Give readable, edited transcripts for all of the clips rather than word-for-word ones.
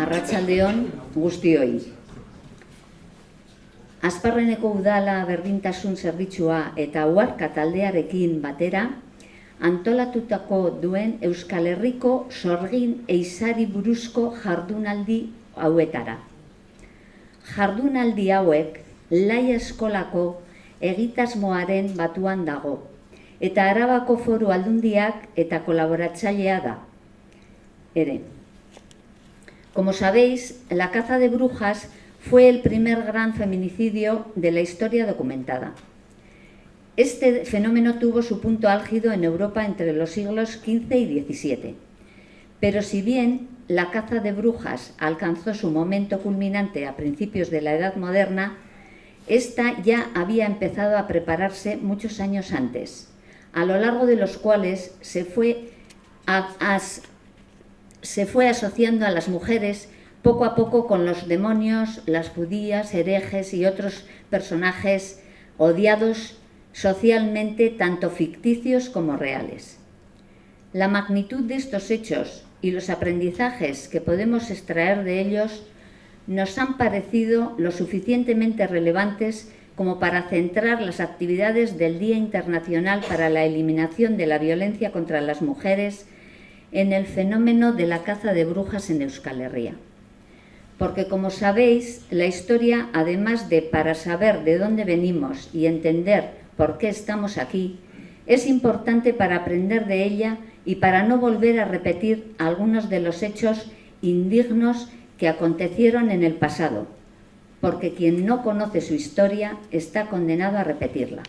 Arratsaldeon guztioi. Asparreneko udala berdintasun zerbitzua eta Uharka taldearekin batera antolatutako duen Euskal Herriko sorgin ehizari buruzko jardunaldi hauetara. Jardunaldi hauek Laia eskolako egitasmoaren batuan dago eta Arabako Foru Aldundiak eta kolaboratzailea da. Como sabéis, la caza de brujas fue el primer gran feminicidio de la historia documentada. Este fenómeno tuvo su punto álgido en Europa entre los siglos XV y XVII. Pero si bien la caza de brujas alcanzó su momento culminante a principios de la Edad Moderna, esta ya había empezado a prepararse muchos años antes, a lo largo de los cuales se fue asociando a las mujeres poco a poco con los demonios, las judías, herejes y otros personajes odiados socialmente, tanto ficticios como reales. La magnitud de estos hechos y los aprendizajes que podemos extraer de ellos nos han parecido lo suficientemente relevantes como para centrar las actividades del Día Internacional para la Eliminación de la Violencia contra las Mujeres en el fenómeno de la caza de brujas en Euskal Herria. Porque, como sabéis, la historia, además de para saber de dónde venimos y entender por qué estamos aquí, es importante para aprender de ella y para no volver a repetir algunos de los hechos indignos que acontecieron en el pasado, porque quien no conoce su historia está condenado a repetirla.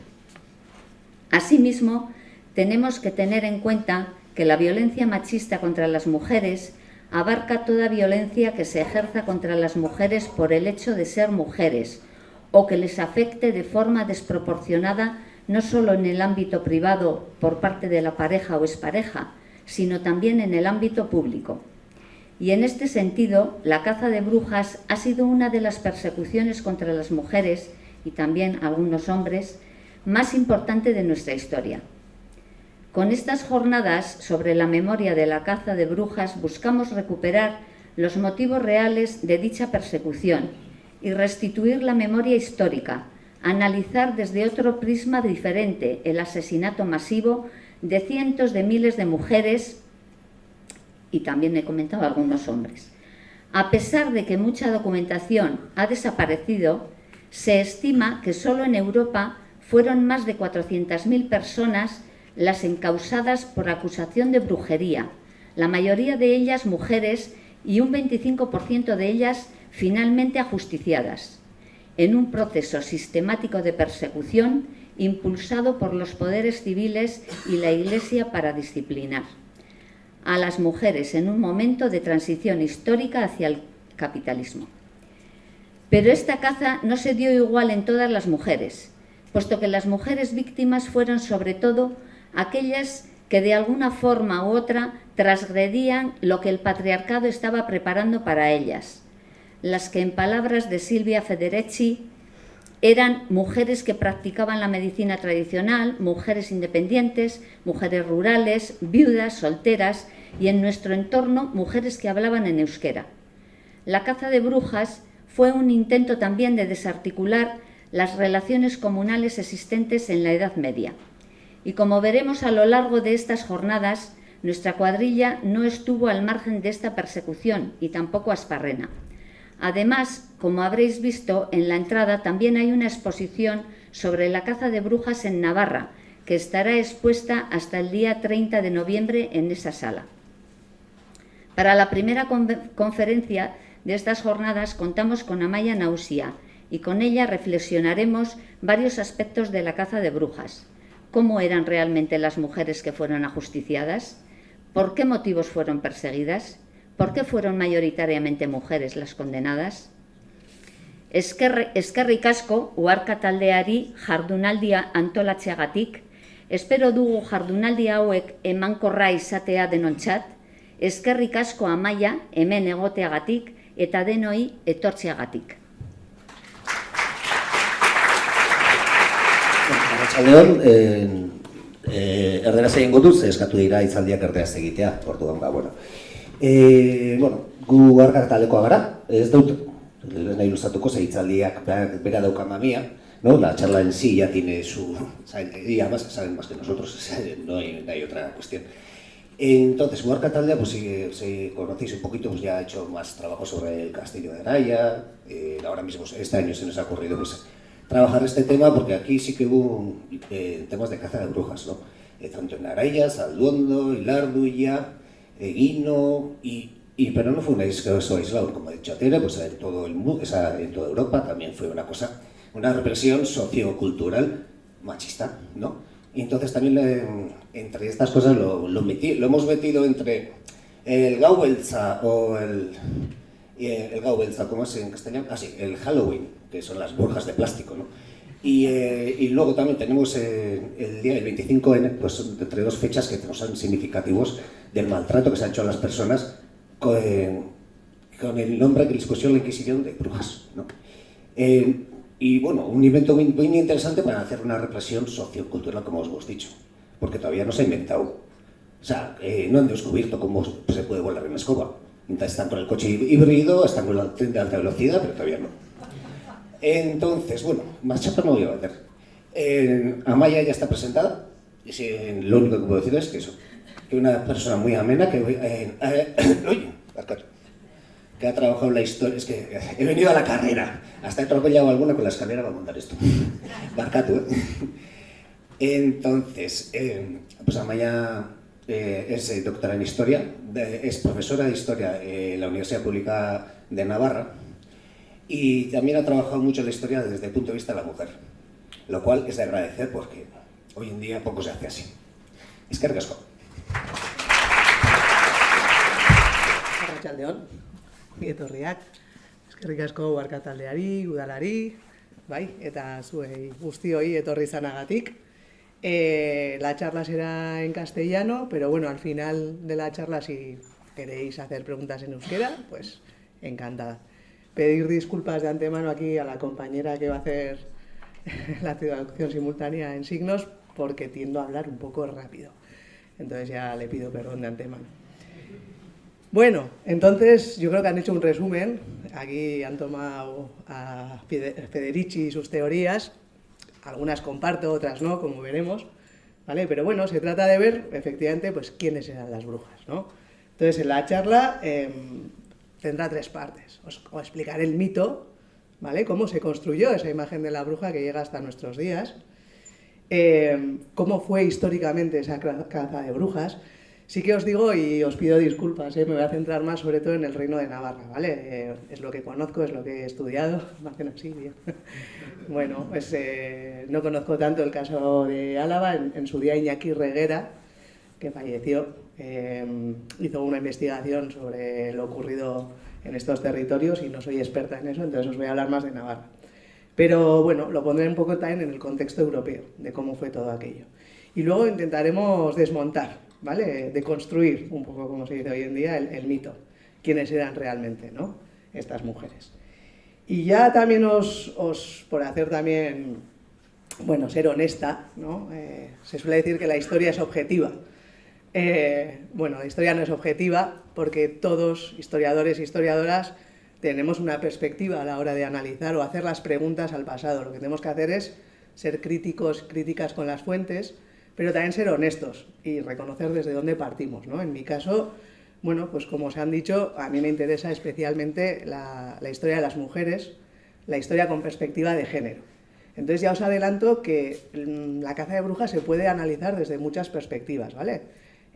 Asimismo, tenemos que tener en cuenta que la violencia machista contra las mujeres abarca toda violencia que se ejerza contra las mujeres por el hecho de ser mujeres o que les afecte de forma desproporcionada no solo en el ámbito privado por parte de la pareja o expareja, sino también en el ámbito público. Y en este sentido, la caza de brujas ha sido una de las persecuciones contra las mujeres y también algunos hombres más importante de nuestra historia. Con estas jornadas sobre la memoria de la caza de brujas buscamos recuperar los motivos reales de dicha persecución y restituir la memoria histórica, analizar desde otro prisma diferente el asesinato masivo de cientos de miles de mujeres y también he comentado algunos hombres. A pesar de que mucha documentación ha desaparecido, se estima que solo en Europa fueron más de 400.000 personas las encausadas por acusación de brujería, la mayoría de ellas mujeres y un 25% de ellas finalmente ajusticiadas, en un proceso sistemático de persecución impulsado por los poderes civiles y la Iglesia para disciplinar a las mujeres en un momento de transición histórica hacia el capitalismo. Pero esta caza no se dio igual en todas las mujeres, puesto que las mujeres víctimas fueron sobre todo aquellas que de alguna forma u otra transgredían lo que el patriarcado estaba preparando para ellas, las que en palabras de Silvia Federici eran mujeres que practicaban la medicina tradicional, mujeres independientes, mujeres rurales, viudas, solteras y en nuestro entorno mujeres que hablaban en euskera. La caza de brujas fue un intento también de desarticular las relaciones comunales existentes en la Edad Media. Y como veremos a lo largo de estas jornadas, nuestra cuadrilla no estuvo al margen de esta persecución y tampoco Asparrena. Además, como habréis visto, en la entrada también hay una exposición sobre la caza de brujas en Navarra, que estará expuesta hasta el día 30 de noviembre en esa sala. Para la primera conferencia de estas jornadas contamos con Amaia Nausía y con ella reflexionaremos varios aspectos de la caza de brujas. ¿Cómo eran realmente las mujeres que fueron ajusticiadas? ¿Por qué motivos fueron perseguidas? ¿Por qué fueron mayoritariamente mujeres las condenadas? Eskerrik asko Uharka taldeari jardunaldia antolatzeagatik, espero dugu jardunaldi hauek emankorra izatea denontzat, eskerrik asko Amaia hemen egoteagatik eta denoi etortzeagatik. Arratsaldeon, erderaz egingo dut, eskatu dira hitzaldiak erderaz egitea, orduan, Bueno, gu argar taldekoa gara, ez dut, ez nahi luzatuko zehitzaldiak bera dauka mamia, ¿no? La charla en sí ya tiene su... Y además saben más que nosotros, no hay otra cuestión. Entonces, Guarca Taldea, pues si conocéis un poquito, pues ya ha hecho más trabajo sobre el castillo de Araya. Ahora mismo, este año se nos ha ocurrido pues, trabajar este tema, porque aquí sí que hubo temas de caza de brujas, ¿no? Tanto en Araya, Salduondo, Ilarduya, Guino, pero no fue un caso aislado, como he dicho Tere, pues en todo el mundo, en toda Europa también fue una cosa, una represión sociocultural machista, ¿no? Y entonces también entre estas cosas lo hemos metido entre el Gauwelza o el Gauwelza, ¿cómo es en castellano? Ah, sí, el Halloween, que son las brujas de plástico, ¿no? Y luego también tenemos el día del 25N, pues entre dos fechas que son significativos del maltrato que se ha hecho a las personas con el nombre que les pusieron la Inquisición de brujas, ¿no? Y bueno, un invento muy interesante para hacer una represión sociocultural, como os hemos dicho, porque todavía no se ha inventado. O sea, no han descubierto cómo se puede volar en escoba. Están con el coche híbrido, están con el tren de alta velocidad, pero todavía no. Entonces, bueno, más chapa no voy a meter. Amaya ya está presentada, y lo único que puedo decir es que eso, que una persona muy amena, oye, que ha trabajado en la historia, es que he venido a la carrera, hasta he atropellado alguna con la escalera para montar esto. Barcatu, ¿eh? Entonces, pues Amaya es doctora en Historia, es profesora de Historia en la Universidad Pública de Navarra y también ha trabajado mucho en la historia desde el punto de vista de la mujer, lo cual es de agradecer porque hoy en día poco se hace así. Eskerrik asko. Arratsaldeon, etorriak. Eskerrik asko Guarca taldeari, udalari, bai, eta zuei guztioi etorri izanagatik. La charla será en castellano, pero bueno, al final de la charla, si queréis hacer preguntas en euskera, pues encantada. Pedir disculpas de antemano aquí a la compañera que va a hacer la traducción simultánea en signos, porque tiendo a hablar un poco rápido. Entonces ya le pido perdón de antemano. Bueno, entonces yo creo que han hecho un resumen. Aquí han tomado a Federici y sus teorías. Algunas comparto, otras no, como veremos, ¿vale? Pero bueno, se trata de ver, efectivamente, pues quiénes eran las brujas, ¿no? Entonces, en la charla tendrá tres partes. Os explicaré el mito, ¿vale? Cómo se construyó esa imagen de la bruja que llega hasta nuestros días, cómo fue históricamente esa caza de brujas. Sí que os digo, y os pido disculpas, me voy a centrar más sobre todo en el Reino de Navarra, ¿vale? Es lo que conozco, es lo que he estudiado, me hacen así, bien. Bueno, pues no conozco tanto el caso de Álava. En su día Iñaki Reguera, que falleció, hizo una investigación sobre lo ocurrido en estos territorios y no soy experta en eso, entonces os voy a hablar más de Navarra. Pero bueno, lo pondré un poco también en el contexto europeo, de cómo fue todo aquello. Y luego intentaremos desmontar, ¿vale? Deconstruir un poco, como se dice hoy en día, el mito. ¿Quiénes eran realmente, ¿no? Estas mujeres. Y ya también por hacer también, bueno, ser honesta, ¿no? Se suele decir que la historia es objetiva. Bueno, la historia no es objetiva porque todos, historiadores e historiadoras, tenemos una perspectiva a la hora de analizar o hacer las preguntas al pasado. Lo que tenemos que hacer es ser críticas con las fuentes, pero también ser honestos y reconocer desde dónde partimos, ¿no? En mi caso, bueno, pues como os han dicho, a mí me interesa especialmente la historia de las mujeres, la historia con perspectiva de género. Entonces ya os adelanto que la caza de brujas se puede analizar desde muchas perspectivas, ¿vale?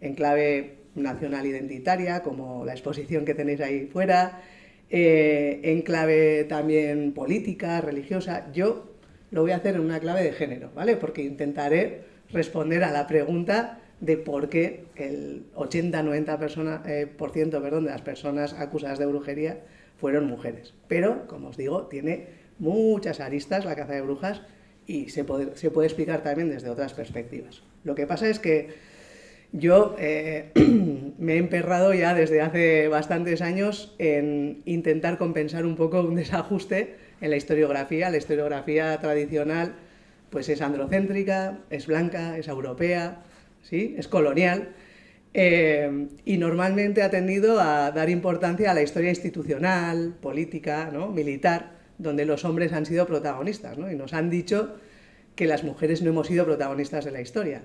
En clave nacional identitaria, como la exposición que tenéis ahí fuera, en clave también política, religiosa. Yo lo voy a hacer en una clave de género, ¿vale? Porque intentaré responder a la pregunta de por qué el 80-90% de las personas acusadas de brujería fueron mujeres. Pero, como os digo, tiene muchas aristas la caza de brujas y se puede explicar también desde otras perspectivas. Lo que pasa es que yo me he emperrado ya desde hace bastantes años en intentar compensar un poco un desajuste en la historiografía. La historiografía tradicional pues es androcéntrica, es blanca, es europea, ¿sí? Es colonial. Y normalmente ha tendido a dar importancia a la historia institucional, política, ¿no?, militar, donde los hombres han sido protagonistas, ¿no? Y nos han dicho que las mujeres no hemos sido protagonistas de la historia.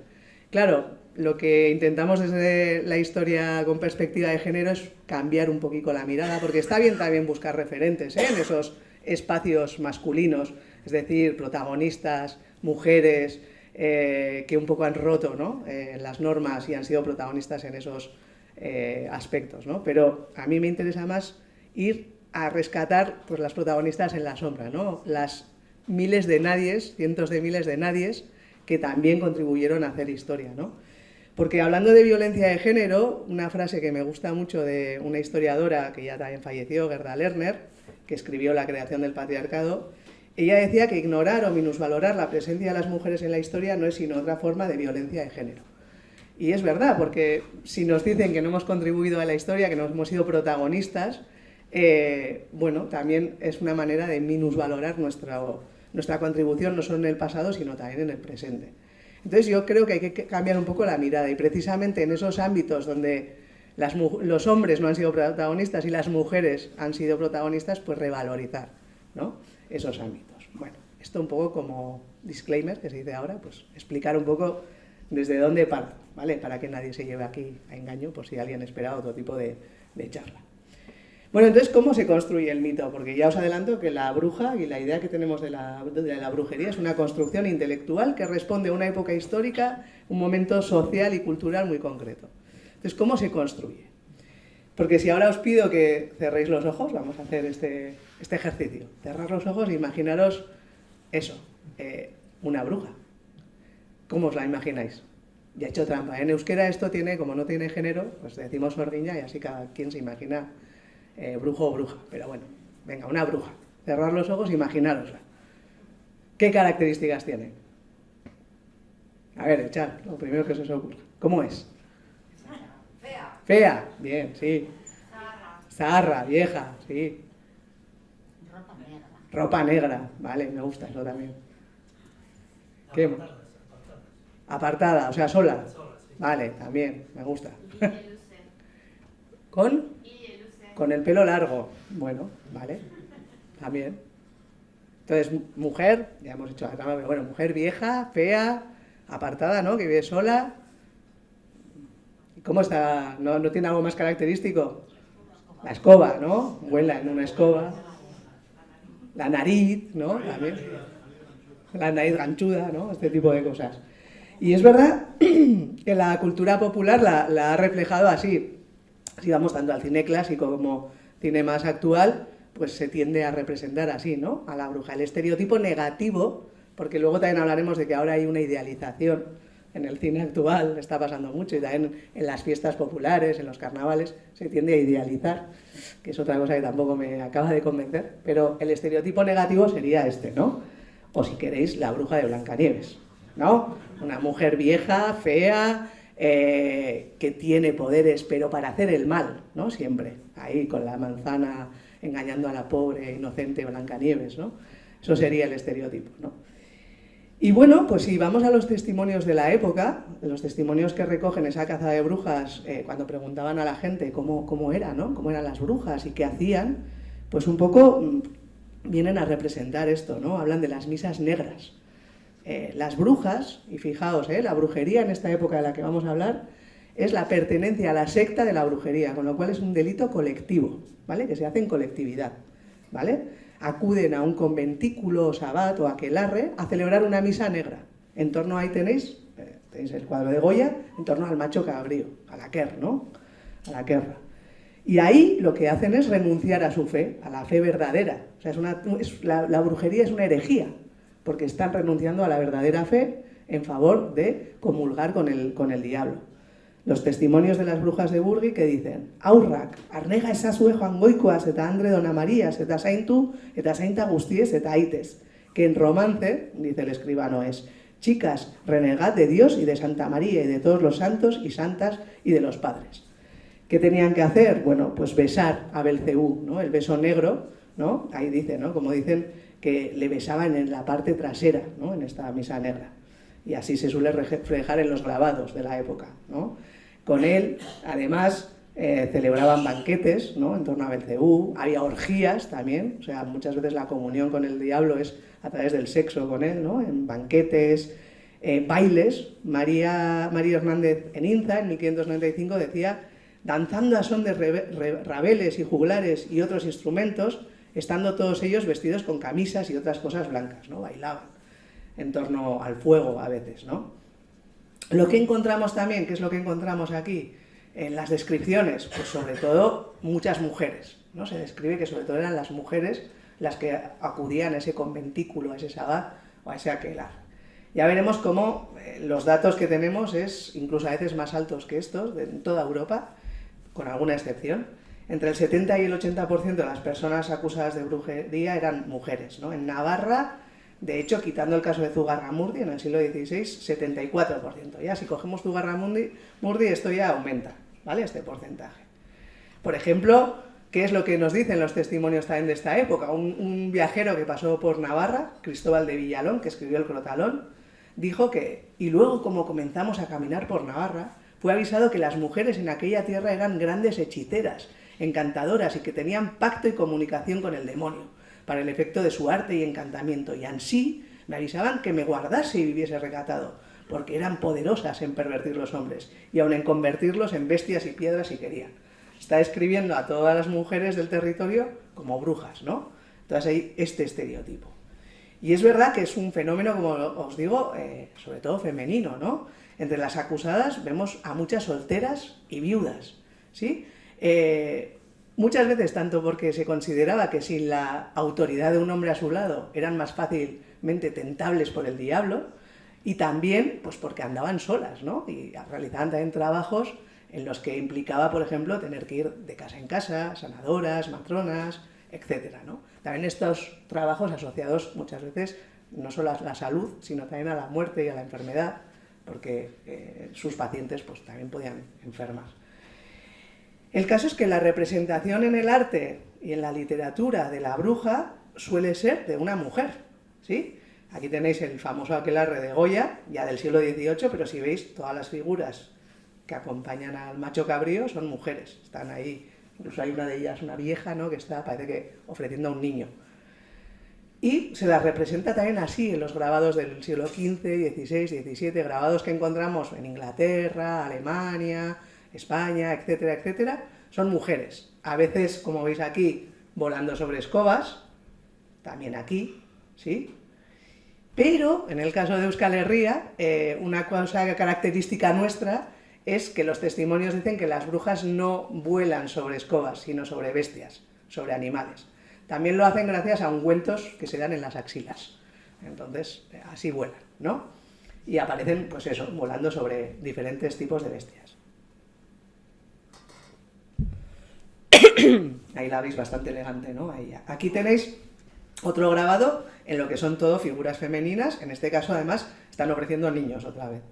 Claro, lo que intentamos desde la historia con perspectiva de género es cambiar un poquito la mirada, porque está bien también buscar referentes, en esos espacios masculinos, es decir, protagonistas, mujeres, que un poco han roto, ¿no?, las normas y han sido protagonistas en esos aspectos, ¿no? Pero a mí me interesa más ir a rescatar, pues, las protagonistas en la sombra, ¿no?, las miles de nadies, cientos de miles de nadies que también contribuyeron a hacer historia, ¿no? Porque hablando de violencia de género, una frase que me gusta mucho de una historiadora que ya también falleció, Gerda Lerner, que escribió La creación del patriarcado, ella decía que ignorar o minusvalorar la presencia de las mujeres en la historia no es sino otra forma de violencia de género. Y es verdad, porque si nos dicen que no hemos contribuido a la historia, que no hemos sido protagonistas, bueno, también es una manera de minusvalorar nuestra contribución, no solo en el pasado, sino también en el presente. Entonces yo creo que hay que cambiar un poco la mirada, y precisamente en esos ámbitos donde los hombres no han sido protagonistas y las mujeres han sido protagonistas, pues revalorizar, ¿no?, esos ámbitos. Bueno, esto un poco como disclaimer, que se dice ahora, pues explicar un poco desde dónde parto, ¿vale?, para que nadie se lleve aquí a engaño, por si alguien espera otro tipo de charla. Bueno, entonces, ¿cómo se construye el mito? Porque ya os adelanto que la bruja y la idea que tenemos de la brujería es una construcción intelectual que responde a una época histórica, un momento social y cultural muy concreto. Entonces, ¿cómo se construye? Porque si ahora os pido que cerréis los ojos, vamos a hacer este ejercicio. Cerrar los ojos e imaginaros eso, una bruja. ¿Cómo os la imagináis? Ya he hecho trampa. En euskera esto tiene, como no tiene género, pues decimos sordiña y así cada quien se imagina brujo o bruja. Pero bueno, venga, una bruja. Cerrar los ojos e imaginárosla. ¿Qué características tiene? A ver, echad, lo primero que se os ocurra. ¿Cómo es? Fea. Fea, bien, sí. Zarra, vieja, sí. Ropa negra. Ropa negra, vale, me gusta eso también. ¿Qué? Apartada, o sea, sola. Vale, también, me gusta. ¿Con? Con el pelo largo. Bueno, vale, también. Entonces, mujer, ya hemos hecho la trama, pero bueno, mujer vieja, fea, apartada, ¿no?, que vive sola. ¿Cómo está? ¿No tiene algo más característico? La escoba, ¿no? Vuela en una escoba. La nariz, ¿no? También. La nariz ganchuda, ¿no? Este tipo de cosas. Y es verdad que la cultura popular la ha reflejado así. Si vamos tanto al cine clásico como cine más actual, pues se tiende a representar así, ¿no?, a la bruja. El estereotipo negativo, porque luego también hablaremos de que ahora hay una idealización en el cine actual, está pasando mucho, y también en las fiestas populares, en los carnavales, se tiende a idealizar, que es otra cosa que tampoco me acaba de convencer, pero el estereotipo negativo sería este, ¿no? O si queréis, la bruja de Blancanieves, ¿no? Una mujer vieja, fea, que tiene poderes, pero para hacer el mal, ¿no? Siempre, ahí con la manzana engañando a la pobre, inocente Blancanieves, ¿no? Eso sería el estereotipo, ¿no? Y bueno, pues si vamos a los testimonios de la época, los testimonios que recogen esa caza de brujas, cuando preguntaban a la gente cómo era, ¿no?, cómo eran las brujas y qué hacían, pues un poco vienen a representar esto, ¿no? Hablan de las misas negras. Las brujas, y fijaos, la brujería en esta época de la que vamos a hablar, es la pertenencia a la secta de la brujería, con lo cual es un delito colectivo, ¿vale?, que se hace en colectividad, ¿vale? Acuden a un conventículo o sabbat o aquelarre a celebrar una misa negra. En torno ahí tenéis el cuadro de Goya, en torno al macho cabrío, a la quer, ¿no?, a la querra. Y ahí lo que hacen es renunciar a su fe, a la fe verdadera. O sea, la brujería es una herejía, porque están renunciando a la verdadera fe en favor de comulgar con el diablo. Los testimonios de las brujas de Burgi que dicen: aurrak, arnega esazue joan goikoaz eta andre dona Marías, eta zaintu, eta zainta guztiez, eta aites. Que en romance, dice el escribano, es: chicas, renegad de Dios y de Santa María y de todos los santos y santas y de los padres. ¿Qué tenían que hacer? Bueno, pues besar a Belcebú, ¿no?, el beso negro, ¿no? Ahí dice, ¿no?, como dicen que le besaban en la parte trasera, ¿no?, en esta misa negra. Y así se suele reflejar en los grabados de la época, ¿no? Con él, además, celebraban banquetes, ¿no?, en torno a Belcebú, había orgías también, o sea, muchas veces la comunión con el diablo es a través del sexo con él, ¿no?, en banquetes, bailes. María Hernández en Inza, en 1595, decía: danzando a son de rabeles y juglares y otros instrumentos, estando todos ellos vestidos con camisas y otras cosas blancas, ¿no?, bailaban en torno al fuego a veces, ¿no? Lo que encontramos también, ¿qué es lo que encontramos aquí? En las descripciones, pues sobre todo muchas mujeres, ¿no? Se describe que sobre todo eran las mujeres las que acudían a ese conventículo, a ese sabbat o a ese aquelarre. Ya veremos cómo los datos que tenemos es incluso a veces más altos que estos en toda Europa, con alguna excepción. Entre el 70 y el 80% de las personas acusadas de brujería eran mujeres, ¿no? En Navarra, de hecho, quitando el caso de Zugarramurdi, en el siglo XVI, 74%. Ya si cogemos Zugarramurdi, esto ya aumenta, ¿vale?, este porcentaje. Por ejemplo, ¿qué es lo que nos dicen los testimonios también de esta época? Un viajero que pasó por Navarra, Cristóbal de Villalón, que escribió el Crotalón, dijo que, y luego como comenzamos a caminar por Navarra, fue avisado que las mujeres en aquella tierra eran grandes hechiceras, encantadoras y que tenían pacto y comunicación con el demonio, para el efecto de su arte y encantamiento, y ansí me avisaban que me guardase y viviese recatado, porque eran poderosas en pervertir los hombres, y aun en convertirlos en bestias y piedras si querían. Está describiendo a todas las mujeres del territorio como brujas, ¿no? Entonces hay este estereotipo. Y es verdad que es un fenómeno, como os digo, sobre todo femenino, ¿no? Entre las acusadas vemos a muchas solteras y viudas, ¿sí? Muchas veces tanto porque se consideraba que sin la autoridad de un hombre a su lado eran más fácilmente tentables por el diablo, y también pues porque andaban solas, ¿no? Y realizaban también trabajos en los que implicaba, por ejemplo, tener que ir de casa en casa, sanadoras, matronas, etcétera, ¿no? También estos trabajos asociados muchas veces no solo a la salud, sino también a la muerte y a la enfermedad, porque sus pacientes pues también podían enfermar. El caso es que la representación en el arte y en la literatura de la bruja suele ser de una mujer, ¿sí? Aquí tenéis el famoso aquelarre de Goya, ya del siglo XVIII, pero si veis, todas las figuras que acompañan al macho cabrío son mujeres, están ahí. Incluso hay una de ellas, una vieja, ¿no?, que está, parece que, ofreciendo a un niño. Y se las representa también así en los grabados del siglo XV, XVI, XVII, grabados que encontramos en Inglaterra, Alemania, España, etcétera, etcétera, son mujeres. A veces, como veis aquí, volando sobre escobas, también aquí, ¿sí? Pero, en el caso de Euskal Herria, una cosa característica nuestra es que los testimonios dicen que las brujas no vuelan sobre escobas, sino sobre bestias, sobre animales. También lo hacen gracias a ungüentos que se dan en las axilas. Entonces, así vuelan, ¿no? Y aparecen, pues eso, volando sobre diferentes tipos de bestias. Ahí la veis bastante elegante, ¿no? Ahí ya. Aquí tenéis otro grabado en lo que son todo figuras femeninas. En este caso, además, están ofreciendo niños otra vez.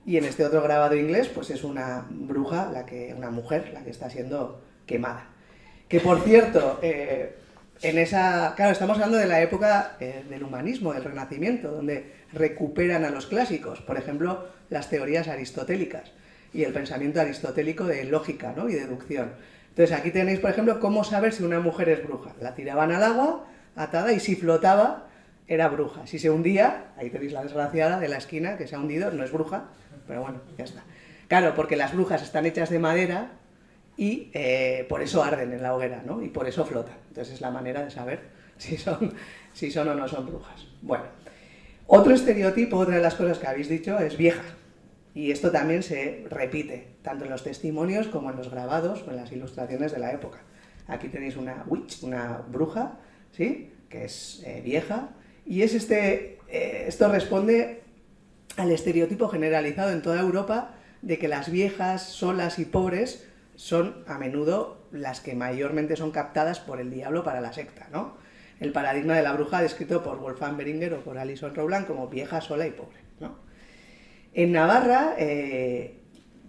Y en este otro grabado inglés, pues es una bruja, una mujer, la que está siendo quemada. Que, por cierto, claro, estamos hablando de la época del humanismo, del Renacimiento, donde recuperan a los clásicos, por ejemplo, las teorías aristotélicas y el pensamiento aristotélico de lógica, ¿no?, y deducción. Entonces, aquí tenéis, por ejemplo, cómo saber si una mujer es bruja. La tiraban al agua, atada, y si flotaba, era bruja. Si se hundía, ahí tenéis la desgraciada de la esquina que se ha hundido, no es bruja, pero bueno, ya está. Claro, porque las brujas están hechas de madera y por eso arden en la hoguera, ¿no? Y por eso flotan. Entonces es la manera de saber si son o no son brujas. Bueno, otro estereotipo, otra de las cosas que habéis dicho, es vieja. Y esto también se repite, tanto en los testimonios como en los grabados o en las ilustraciones de la época. Aquí tenéis una witch, una bruja, ¿sí?, que es vieja, y es esto responde al estereotipo generalizado en toda Europa de que las viejas, solas y pobres son a menudo las que mayormente son captadas por el diablo para la secta, ¿no? El paradigma de la bruja descrito por Wolfgang Beringer o por Alison Rowland como vieja, sola y pobre, ¿no? En Navarra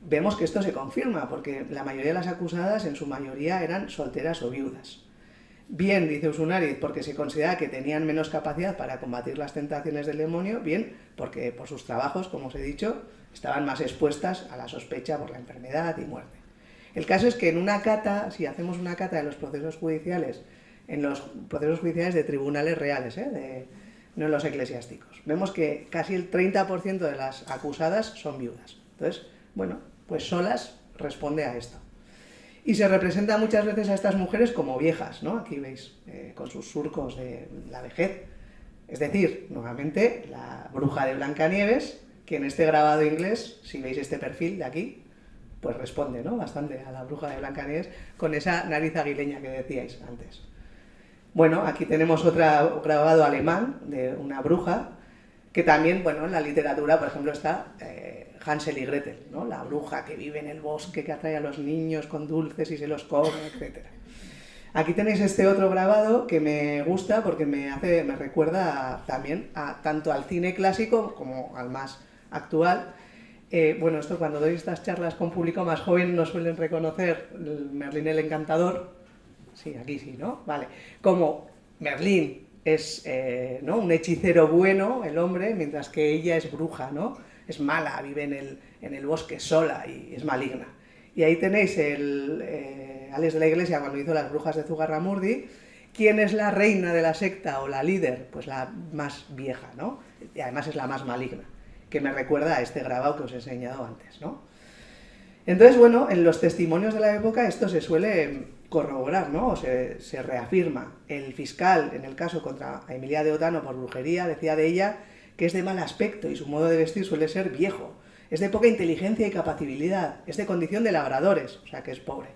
vemos que esto se confirma, porque la mayoría de las acusadas, en su mayoría, eran solteras o viudas. Bien, dice Usunariz, porque se considera que tenían menos capacidad para combatir las tentaciones del demonio, bien, porque por sus trabajos, como os he dicho, estaban más expuestas a la sospecha por la enfermedad y muerte. El caso es que en una cata, si hacemos una cata de los procesos judiciales, en los procesos judiciales de tribunales reales, no en los eclesiásticos, vemos que casi el 30% de las acusadas son viudas. Entonces, bueno, pues solas responde a esto. Y se representa muchas veces a estas mujeres como viejas, ¿no? Aquí veis, con sus surcos de la vejez. Es decir, nuevamente, la bruja de Blancanieves, que en este grabado inglés, si veis este perfil de aquí, pues responde, ¿no?, bastante a la bruja de Blancanieves con esa nariz aguileña que decíais antes. Bueno, aquí tenemos otro grabado alemán de una bruja, que también, bueno, en la literatura, por ejemplo, está Hansel y Gretel, ¿no?, la bruja que vive en el bosque, que atrae a los niños con dulces y se los come, etc. Aquí tenéis este otro grabado que me gusta porque me recuerda también tanto al cine clásico como al más actual. Bueno, esto cuando doy estas charlas con público más joven no suelen reconocer el Merlín el Encantador. Sí, aquí sí, ¿no? Vale. Como Merlín es ¿no?, un hechicero bueno, el hombre, mientras que ella es bruja, ¿no? Es mala, vive en el bosque sola y es maligna. Y ahí tenéis Alex de la Iglesia cuando hizo Las brujas de Zugarramurdi. ¿Quién es la reina de la secta o la líder? Pues la más vieja, ¿no? Y además es la más maligna, que me recuerda a este grabado que os he enseñado antes, ¿no? Entonces, bueno, en los testimonios de la época esto se suele corroborar, ¿no? O se reafirma. El fiscal, en el caso contra Emilia de Otano por brujería, decía de ella que es de mal aspecto y su modo de vestir suele ser viejo. Es de poca inteligencia y capacidad, es de condición de labradores, o sea que es pobre.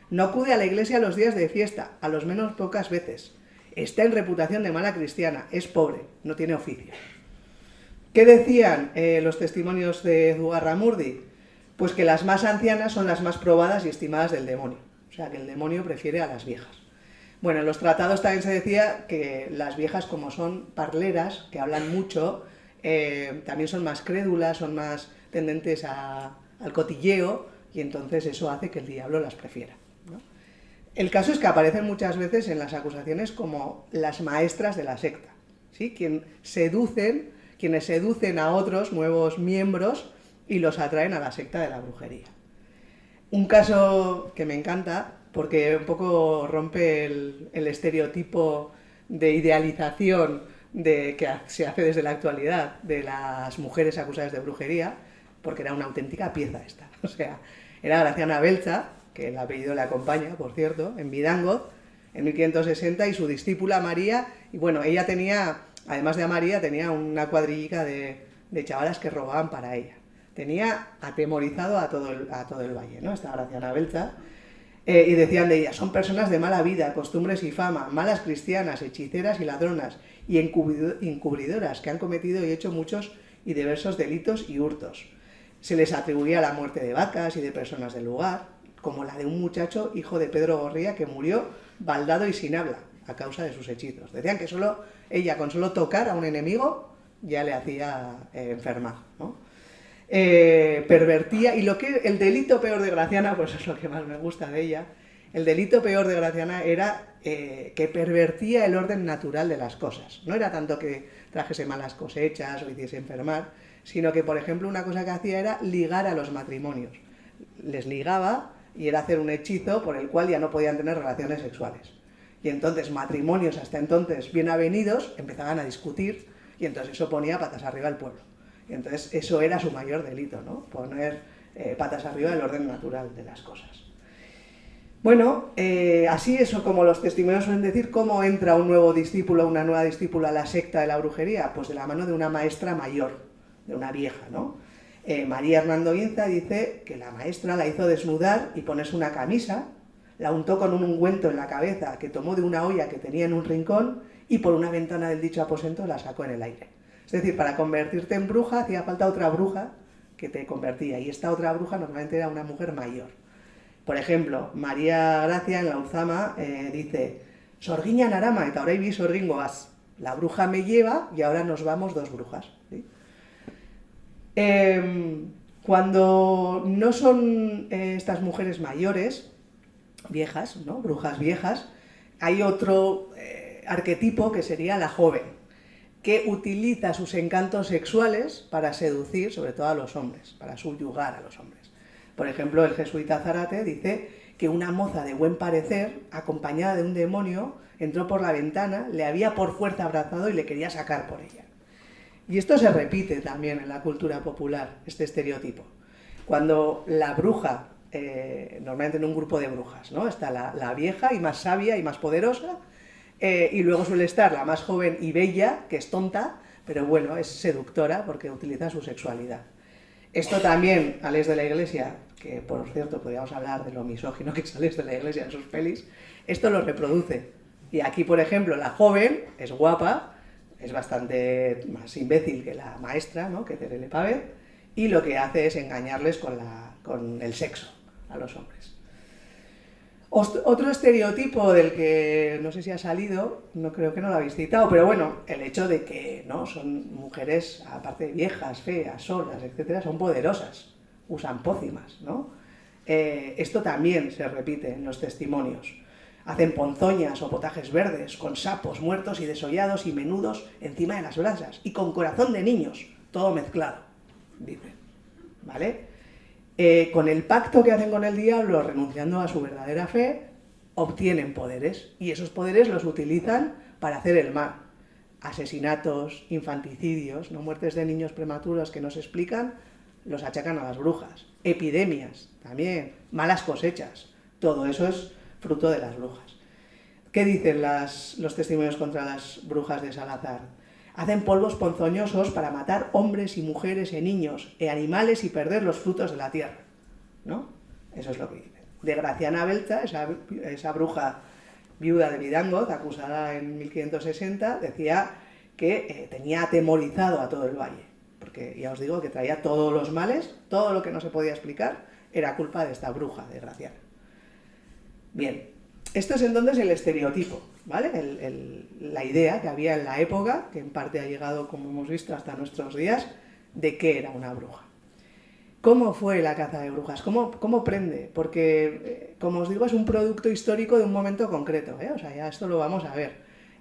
No acude a la iglesia los días de fiesta, a los menos pocas veces. Está en reputación de mala cristiana, es pobre, no tiene oficio. ¿Qué decían los testimonios de Zugarramurdi? Pues que las más ancianas son las más probadas y estimadas del demonio. O sea, que el demonio prefiere a las viejas. Bueno, en los tratados también se decía que las viejas, como son parleras, que hablan mucho, también son más crédulas, son más tendentes al cotilleo, y entonces eso hace que el diablo las prefiera, ¿no? El caso es que aparecen muchas veces en las acusaciones como las maestras de la secta, ¿sí? Quienes seducen a otros nuevos miembros y los atraen a la secta de la brujería. Un caso que me encanta, porque un poco rompe el estereotipo de idealización que se hace desde la actualidad de las mujeres acusadas de brujería, porque era una auténtica pieza esta. O sea, era Graciana Beltza, que el apellido le acompaña, por cierto, en Vidango, en 1560, y su discípula María, y bueno, ella tenía, además de a María, tenía una cuadrillica de chavalas que robaban para ella. Tenía atemorizado a todo el valle, ¿no?, esta Graciana Beltza, y decían de ella: son personas de mala vida, costumbres y fama, malas cristianas, hechiceras y ladronas, y encubridoras, que han cometido y hecho muchos y diversos delitos y hurtos. Se les atribuía la muerte de vacas y de personas del lugar, como la de un muchacho, hijo de Pedro Gorría, que murió baldado y sin habla, a causa de sus hechizos. Decían que ella, con solo tocar a un enemigo, ya le hacía enfermar, ¿no? Pervertía, y el delito peor de Graciana, pues es lo que más me gusta de ella, el delito peor de Graciana era que pervertía el orden natural de las cosas. No era tanto que trajese malas cosechas o hiciese enfermar, sino que, por ejemplo, una cosa que hacía era ligar a los matrimonios. Les ligaba y era hacer un hechizo por el cual ya no podían tener relaciones sexuales. Y entonces matrimonios hasta entonces bien avenidos empezaban a discutir, y entonces eso ponía patas arriba al pueblo. Y entonces eso era su mayor delito, ¿no? Poner patas arriba el orden natural de las cosas. Bueno, así eso, como los testimonios suelen decir, ¿cómo entra un nuevo discípulo, una nueva discípula a la secta de la brujería? Pues de la mano de una maestra mayor, de una vieja, ¿no? María Hernando Guinza dice que la maestra la hizo desnudar y ponerse una camisa, la untó con un ungüento en la cabeza que tomó de una olla que tenía en un rincón y por una ventana del dicho aposento la sacó en el aire. Es decir, para convertirte en bruja hacía falta otra bruja que te convertía, y esta otra bruja normalmente era una mujer mayor. Por ejemplo, María Gracia en la Uzama dice: sorgiña narama eta orain bi sorgin goaz. La bruja me lleva y ahora nos vamos dos brujas, ¿sí? Cuando no son estas mujeres mayores, viejas, ¿no?, brujas viejas, hay otro arquetipo que sería la joven, que utiliza sus encantos sexuales para seducir, sobre todo a los hombres, para subyugar a los hombres. Por ejemplo, el jesuita Zarate dice que una moza de buen parecer, acompañada de un demonio, entró por la ventana, le había por fuerza abrazado y le quería sacar por ella. Y esto se repite también en la cultura popular, este estereotipo. Cuando la bruja, normalmente en un grupo de brujas, ¿no? Está la vieja y más sabia y más poderosa, y luego suele estar la más joven y bella, que es tonta, pero bueno, es seductora porque utiliza su sexualidad. Esto también, Alex de la Iglesia, que por cierto podríamos hablar de lo misógino que es Alex de la Iglesia en sus pelis, esto lo reproduce. Y aquí, por ejemplo, la joven es guapa, es bastante más imbécil que la maestra, ¿no? Que Terele Pave, y lo que hace es engañarles con el sexo a los hombres. Otro estereotipo del que no sé si ha salido, no creo que no lo habéis citado, pero bueno, el hecho de que no son mujeres, aparte de viejas, feas, solas, etcétera, son poderosas, usan pócimas, ¿no? Esto también se repite en los testimonios. Hacen ponzoñas o potajes verdes con sapos muertos y desollados y menudos encima de las brasas y con corazón de niños, todo mezclado, dicen, ¿vale? Con el pacto que hacen con el diablo, renunciando a su verdadera fe, obtienen poderes y esos poderes los utilizan para hacer el mal. Asesinatos, infanticidios, no muertes de niños prematuros que no se explican, los achacan a las brujas. Epidemias, también, malas cosechas, todo eso es fruto de las brujas. ¿Qué dicen los testimonios contra las brujas de Salazar? Hacen polvos ponzoñosos para matar hombres y mujeres y niños, y animales y perder los frutos de la tierra, ¿no? Eso es lo que dicen. De Graciana Belza, esa bruja viuda de Vidangoz, acusada en 1560, decía que tenía atemorizado a todo el valle, porque ya os digo que traía todos los males, todo lo que no se podía explicar, era culpa de esta bruja de Graciana. Bien, esto es entonces el estereotipo, ¿vale? La idea que había en la época, que en parte ha llegado, como hemos visto, hasta nuestros días, de qué era una bruja. ¿Cómo fue la caza de brujas? ¿Cómo prende? Porque, como os digo, es un producto histórico de un momento concreto, ¿eh? O sea, ya esto lo vamos a ver.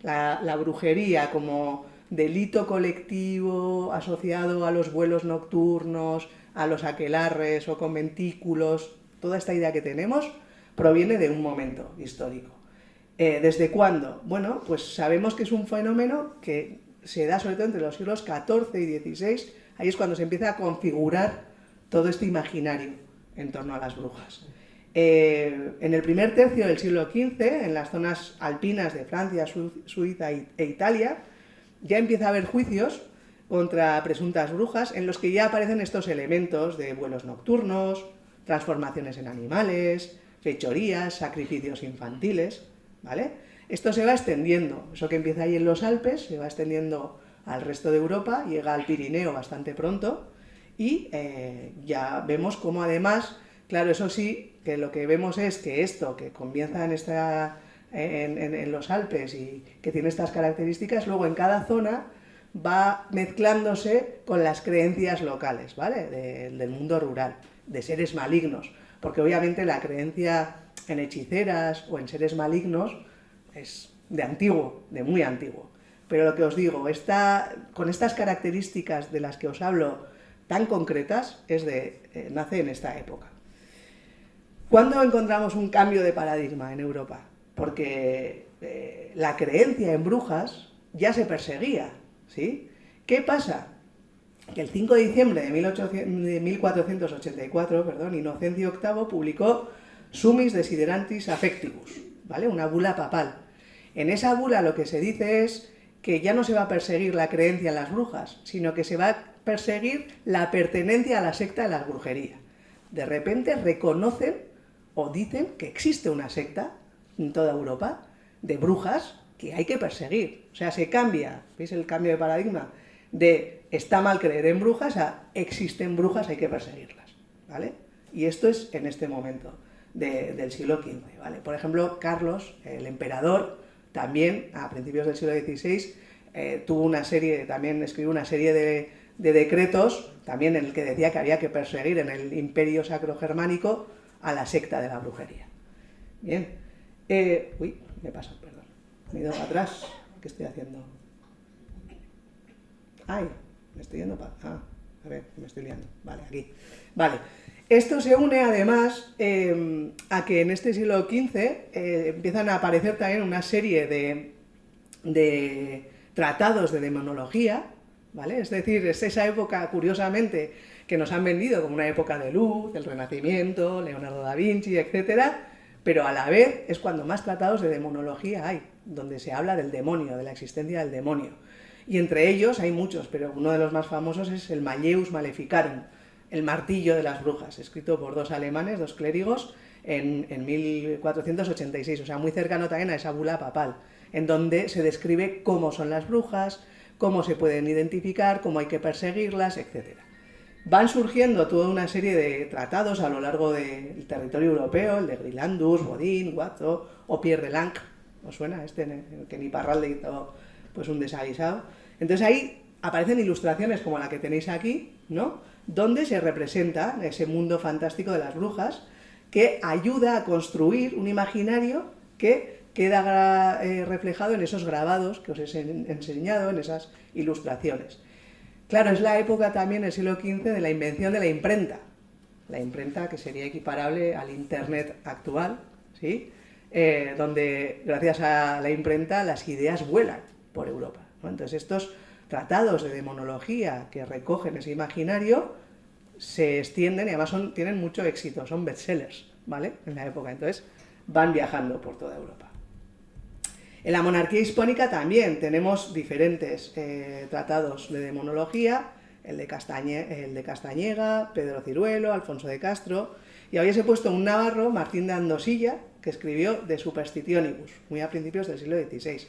La brujería como delito colectivo asociado a los vuelos nocturnos, a los aquelarres o conventículos, toda esta idea que tenemos proviene de un momento histórico. ¿Desde cuándo? Bueno, pues sabemos que es un fenómeno que se da sobre todo entre los siglos XIV y XVI, ahí es cuando se empieza a configurar todo este imaginario en torno a las brujas. En el primer tercio del siglo XV, en las zonas alpinas de Francia, Suiza e Italia, ya empieza a haber juicios contra presuntas brujas en los que ya aparecen estos elementos de vuelos nocturnos, transformaciones en animales, fechorías, sacrificios infantiles, ¿vale? Esto se va extendiendo, eso que empieza ahí en los Alpes, se va extendiendo al resto de Europa, llega al Pirineo bastante pronto y ya vemos cómo además, claro, eso sí, que lo que vemos es que esto que comienza en los Alpes y que tiene estas características, luego en cada zona va mezclándose con las creencias locales, ¿vale? Del mundo rural, de seres malignos. Porque obviamente la creencia en hechiceras o en seres malignos es de antiguo, de muy antiguo. Pero lo que os digo, con estas características de las que os hablo tan concretas, nace en esta época. ¿Cuándo encontramos un cambio de paradigma en Europa? Porque la creencia en brujas ya se perseguía, ¿sí? ¿Qué pasa? Que el 5 de diciembre de 1484, Inocencio VIII publicó Summis Desiderantis Affectibus, ¿vale? Una bula papal. En esa bula lo que se dice es que ya no se va a perseguir la creencia en las brujas, sino que se va a perseguir la pertenencia a la secta de la brujería. De repente reconocen o dicen que existe una secta en toda Europa de brujas que hay que perseguir. O sea, se cambia, ¿veis el cambio de paradigma? De está mal creer en brujas a existen brujas, hay que perseguirlas, ¿vale? Y esto es en este momento del siglo XV, ¿vale? Por ejemplo, Carlos, el emperador, también a principios del siglo XVI, escribió una serie de decretos, también en el que decía que había que perseguir en el imperio sacro-germánico a la secta de la brujería. Bien, me he pasado, perdón, me he ido para atrás, ¿qué estoy haciendo? Ay, me estoy yendo para... a ver, me estoy liando. Vale, aquí. Vale. Esto se une además a que en este siglo XV empiezan a aparecer también una serie de tratados de demonología, ¿vale? Es decir, es esa época, curiosamente, que nos han vendido como una época de luz, del Renacimiento, Leonardo da Vinci, etcétera, pero a la vez es cuando más tratados de demonología hay, donde se habla del demonio, de la existencia del demonio. Y entre ellos hay muchos, pero uno de los más famosos es el Malleus Maleficarum, el martillo de las brujas, escrito por dos alemanes, dos clérigos, en 1486, o sea, muy cercano también a esa bula papal, en donde se describe cómo son las brujas, cómo se pueden identificar, cómo hay que perseguirlas, etc. Van surgiendo toda una serie de tratados a lo largo del territorio europeo, el de Grilandus, Bodin, Watteau o Pierre de Lange, ¿os suena? Que ni Parralde hizo pues un desaguisado. Entonces ahí aparecen ilustraciones como la que tenéis aquí, ¿no? Donde se representa ese mundo fantástico de las brujas, que ayuda a construir un imaginario que queda reflejado en esos grabados que os he enseñado, en esas ilustraciones. Claro, es la época también, el siglo XV, de la invención de la imprenta que sería equiparable al Internet actual, ¿sí? Donde gracias a la imprenta las ideas vuelan por Europa, ¿no? Entonces estos tratados de demonología que recogen ese imaginario se extienden y además tienen mucho éxito, son bestsellers, ¿vale? En la época, entonces van viajando por toda Europa. En la monarquía hispánica también tenemos diferentes tratados de demonología, el de Castañeda, Pedro Ciruelo, Alfonso de Castro, y habéis puesto un navarro, Martín de Andosilla, que escribió De Superstitionibus, muy a principios del siglo XVI,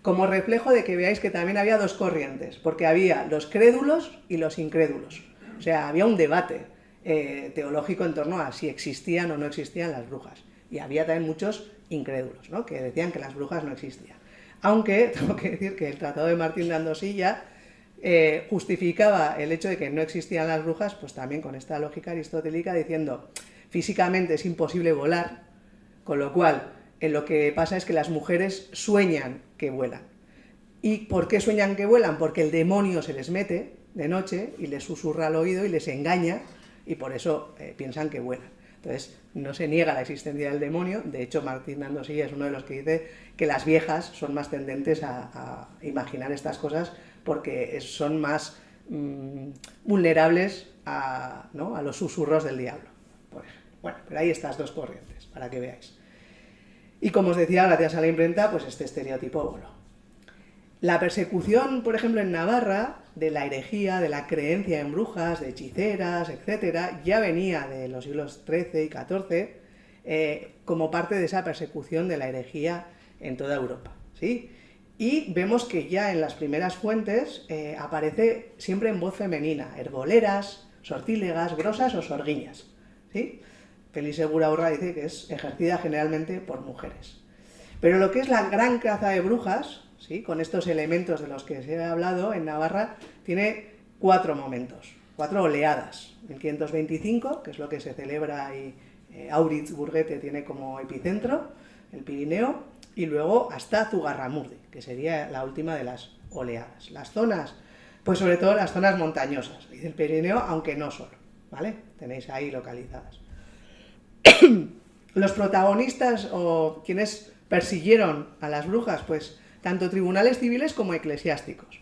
como reflejo de que veáis que también había dos corrientes, porque había los crédulos y los incrédulos. O sea, había un debate teológico en torno a si existían o no existían las brujas. Y había también muchos incrédulos, ¿no? Que decían que las brujas no existían. Aunque, tengo que decir que el Tratado de Martín de Andosilla justificaba el hecho de que no existían las brujas, pues también con esta lógica aristotélica, diciendo, físicamente es imposible volar, con lo cual, lo que pasa es que las mujeres sueñan que vuelan. ¿Y por qué sueñan que vuelan? Porque el demonio se les mete de noche y les susurra al oído y les engaña, y por eso piensan que vuelan. Entonces, no se niega la existencia del demonio. De hecho, Martín de Andosilla es uno de los que dice que las viejas son más tendentes a imaginar estas cosas porque son más vulnerables ¿no? a los susurros del diablo, por ejemplo. Bueno, pero hay estas dos corrientes, para que veáis. Y como os decía, gracias a la imprenta, pues este estereotipo voló. La persecución, por ejemplo, en Navarra, de la herejía, de la creencia en brujas, de hechiceras, etcétera, ya venía de los siglos XIII y XIV como parte de esa persecución de la herejía en toda Europa, ¿sí? Y vemos que ya en las primeras fuentes aparece siempre en voz femenina, herboleras, sortílegas, grosas o sorguiñas, ¿sí? Félix Seguraurra dice que es ejercida generalmente por mujeres. Pero lo que es la gran caza de brujas, ¿sí? Con estos elementos de los que se ha hablado, en Navarra tiene 4 momentos, 4 oleadas. 1525, que es lo que se celebra y Auritz-Burguete tiene como epicentro, el Pirineo, y luego hasta Zugarramurdi, que sería la última de las oleadas. Las zonas, pues sobre todo las zonas montañosas, y del Pirineo, aunque no solo, ¿vale? Tenéis ahí localizadas. Los protagonistas o quienes persiguieron a las brujas, pues tanto tribunales civiles como eclesiásticos.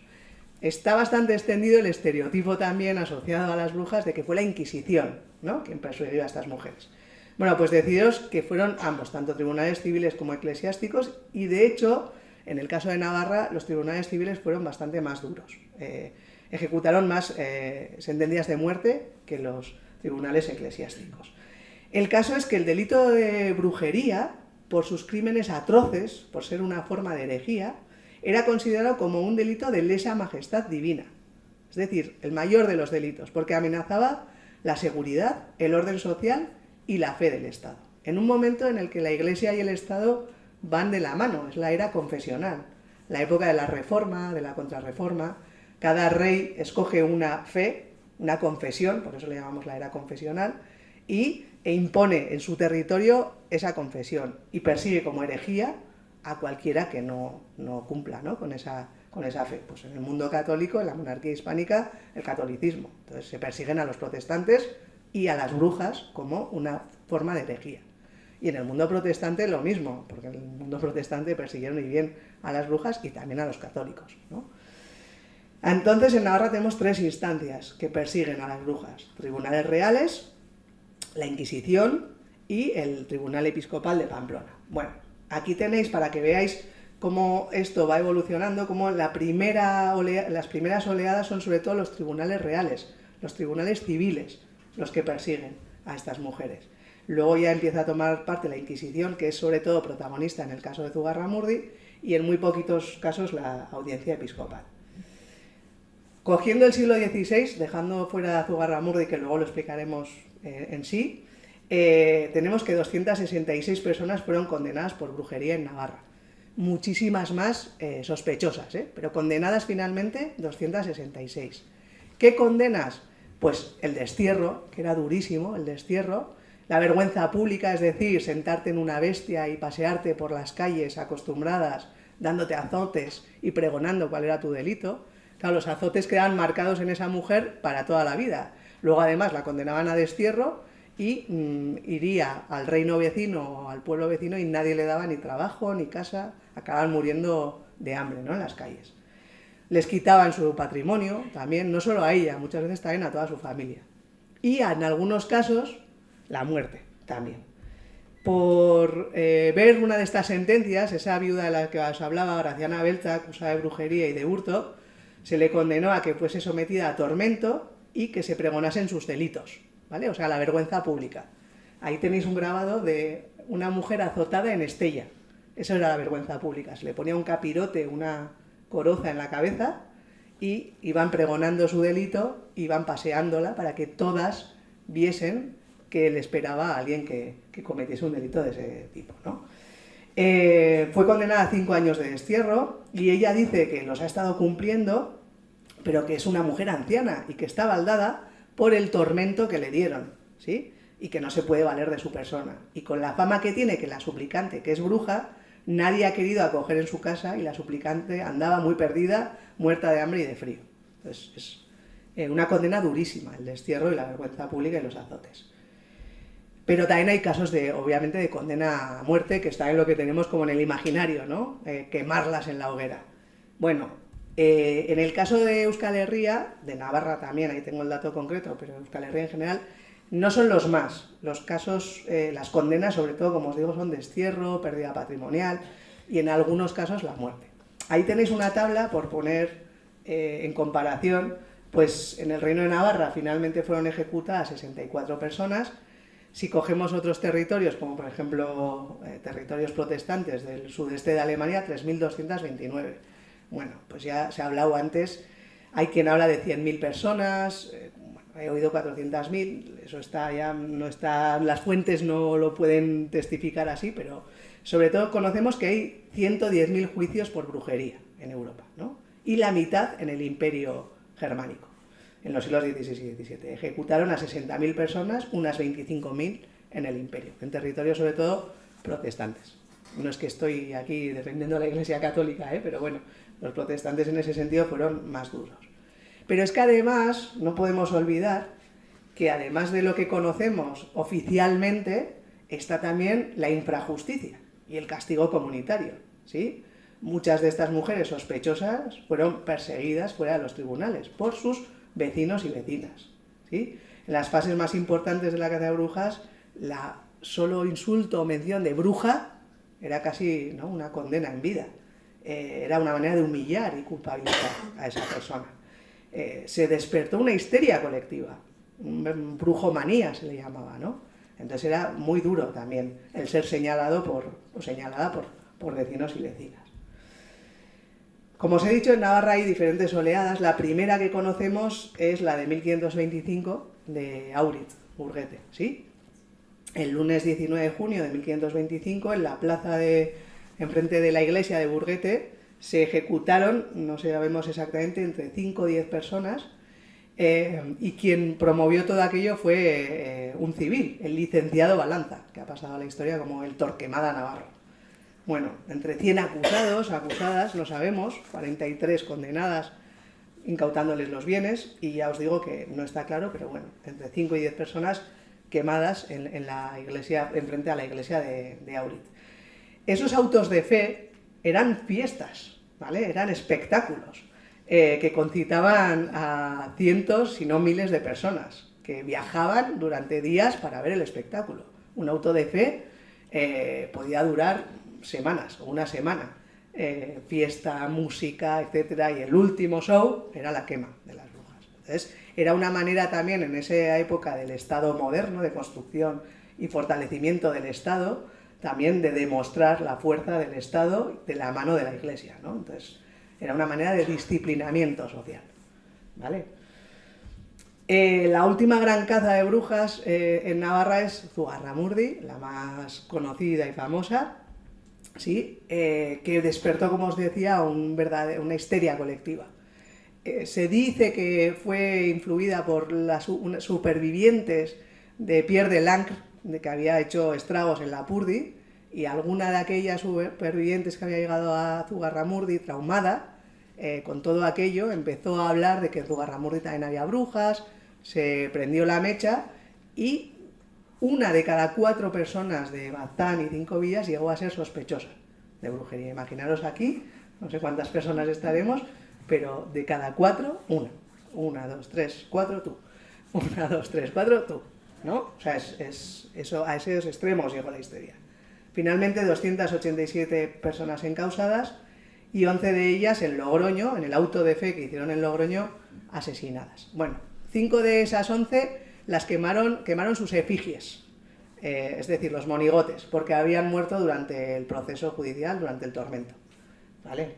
Está bastante extendido el estereotipo también asociado a las brujas de que fue la Inquisición, ¿no? Quien persiguió a estas mujeres. Bueno, pues deciros que fueron ambos, tanto tribunales civiles como eclesiásticos, y de hecho, en el caso de Navarra, los tribunales civiles fueron bastante más duros. Ejecutaron más sentencias de muerte que los tribunales eclesiásticos. El caso es que el delito de brujería, por sus crímenes atroces, por ser una forma de herejía, era considerado como un delito de lesa majestad divina. Es decir, el mayor de los delitos, porque amenazaba la seguridad, el orden social y la fe del Estado. En un momento en el que la Iglesia y el Estado van de la mano, es la era confesional, la época de la Reforma, de la Contrarreforma. Cada rey escoge una fe, una confesión, por eso le llamamos la era confesional, e impone en su territorio esa confesión y persigue como herejía a cualquiera que no cumpla, ¿no? con con esa fe? Pues en el mundo católico, en la monarquía hispánica, el catolicismo. Entonces se persiguen a los protestantes y a las brujas como una forma de herejía. Y en el mundo protestante lo mismo, porque en el mundo protestante persiguieron muy bien a las brujas y también a los católicos, ¿no? Entonces en Navarra tenemos 3 instancias que persiguen a las brujas: tribunales reales, la Inquisición y el Tribunal Episcopal de Pamplona. Bueno, aquí tenéis para que veáis cómo esto va evolucionando, cómo las primeras oleadas son sobre todo los tribunales reales, los tribunales civiles, los que persiguen a estas mujeres. Luego ya empieza a tomar parte la Inquisición, que es sobre todo protagonista en el caso de Zugarramurdi, y en muy poquitos casos la audiencia episcopal. Cogiendo el siglo XVI, dejando fuera a Zugarramurdi, que luego lo explicaremos en sí, tenemos que 266 personas fueron condenadas por brujería en Navarra. Muchísimas más sospechosas, pero condenadas finalmente 266. ¿Qué condenas? Pues el destierro, que era durísimo, el destierro, la vergüenza pública, es decir, sentarte en una bestia y pasearte por las calles acostumbradas, dándote azotes y pregonando cuál era tu delito. Claro, los azotes quedaban marcados en esa mujer para toda la vida. Luego además la condenaban a destierro y iría al reino vecino o al pueblo vecino y nadie le daba ni trabajo ni casa, acababan muriendo de hambre, ¿no?, en las calles. Les quitaban su patrimonio también, no solo a ella, muchas veces también a toda su familia. Y en algunos casos, la muerte también. Por ver una de estas sentencias, esa viuda de la que os hablaba, Graciana Belza, acusada de brujería y de hurto, se le condenó a que fuese sometida a tormento y que se pregonasen sus delitos, ¿vale? O sea, la vergüenza pública. Ahí tenéis un grabado de una mujer azotada en Estella. Eso era la vergüenza pública. Se le ponía un capirote, una coroza en la cabeza y iban pregonando su delito, iban paseándola para que todas viesen que le esperaba a alguien que cometiese un delito de ese tipo, ¿no? Fue condenada a 5 años de destierro y ella dice que los ha estado cumpliendo, pero que es una mujer anciana y que está baldada por el tormento que le dieron, ¿sí? Y que no se puede valer de su persona. Y con la fama que tiene, que la suplicante, que es bruja, nadie ha querido acoger en su casa y la suplicante andaba muy perdida, muerta de hambre y de frío. Entonces es una condena durísima, el destierro y la vergüenza pública y los azotes. Pero también hay casos obviamente, de condena a muerte, que está en lo que tenemos como en el imaginario, ¿no? Quemarlas en la hoguera. Bueno, en el caso de Euskal Herria, de Navarra también, ahí tengo el dato concreto, pero Euskal Herria en general, no son los más. Los casos, las condenas, sobre todo, como os digo, son destierro, pérdida patrimonial y en algunos casos la muerte. Ahí tenéis una tabla por poner en comparación, pues en el Reino de Navarra finalmente fueron ejecutadas 64 personas. Si cogemos otros territorios, como por ejemplo territorios protestantes del sudeste de Alemania, 3.229. Bueno, pues ya se ha hablado antes, hay quien habla de 100.000 personas, he oído 400.000, eso está ya, no está, las fuentes no lo pueden testificar así, pero sobre todo conocemos que hay 110.000 juicios por brujería en Europa, ¿no? Y la mitad en el Imperio Germánico. En los siglos XVI y XVII. Ejecutaron a 60.000 personas, unas 25.000 en el imperio, en territorios sobre todo protestantes. No es que estoy aquí defendiendo a la Iglesia Católica, pero bueno, los protestantes en ese sentido fueron más duros. Pero es que además no podemos olvidar que además de lo que conocemos oficialmente, está también la infrajusticia y el castigo comunitario, ¿sí? Muchas de estas mujeres sospechosas fueron perseguidas fuera de los tribunales por sus vecinos y vecinas, ¿sí? En las fases más importantes de la caza de brujas, la solo insulto o mención de bruja era casi, ¿no?, una condena en vida. Era una manera de humillar y culpabilizar a esa persona. Se despertó una histeria colectiva, brujomanía se le llamaba, ¿no? Entonces era muy duro también el ser señalada por vecinos y vecinas. Como os he dicho, en Navarra hay diferentes oleadas. La primera que conocemos es la de 1525 de Auritz, Burguete, ¿sí? El lunes 19 de junio de 1525, en la plaza enfrente de la iglesia de Burguete, se ejecutaron, no sabemos exactamente, entre 5 o 10 personas, y quien promovió todo aquello fue un civil, el licenciado Balanza, que ha pasado a la historia como el Torquemada Navarro. Bueno, entre 100 acusados, acusadas, no sabemos, 43 condenadas, incautándoles los bienes, y ya os digo que no está claro, pero bueno, entre 5 y 10 personas quemadas en la iglesia, enfrente a la iglesia de Aurit. Esos autos de fe eran fiestas, ¿vale? Eran espectáculos que concitaban a cientos, si no miles de personas, que viajaban durante días para ver el espectáculo. Un auto de fe podía durar semanas o una semana. Fiesta, música, etcétera, y el último show era la quema de las brujas. Entonces, era una manera también en esa época del Estado moderno, de construcción y fortalecimiento del Estado, también de demostrar la fuerza del Estado de la mano de la Iglesia, ¿no? Entonces, era una manera de disciplinamiento social, ¿vale? La última gran caza de brujas en Navarra es Zugarramurdi, la más conocida y famosa, ¿sí? Que despertó, como os decía, una histeria colectiva. Se dice que fue influida por las supervivientes de Pierre de Lancre, de que había hecho estragos en la Purdi, y alguna de aquellas supervivientes que había llegado a Zugarramurdi, traumada con todo aquello, empezó a hablar de que en Zugarramurdi también había brujas, se prendió la mecha, y una de cada 4 personas de Baztán y 5 villas llegó a ser sospechosa de brujería. Imaginaros aquí, no sé cuántas personas estaremos, pero de cada 4, una. 1, 2, 3, 4, tú. 1, 2, 3, 4, tú. ¿No? O sea, eso, a esos extremos llegó la histeria. Finalmente, 287 personas encausadas y 11 de ellas en Logroño, en el auto de fe que hicieron en Logroño, asesinadas. Bueno, 5 de esas 11 las quemaron sus efigies, es decir, los monigotes, porque habían muerto durante el proceso judicial, durante el tormento, ¿vale?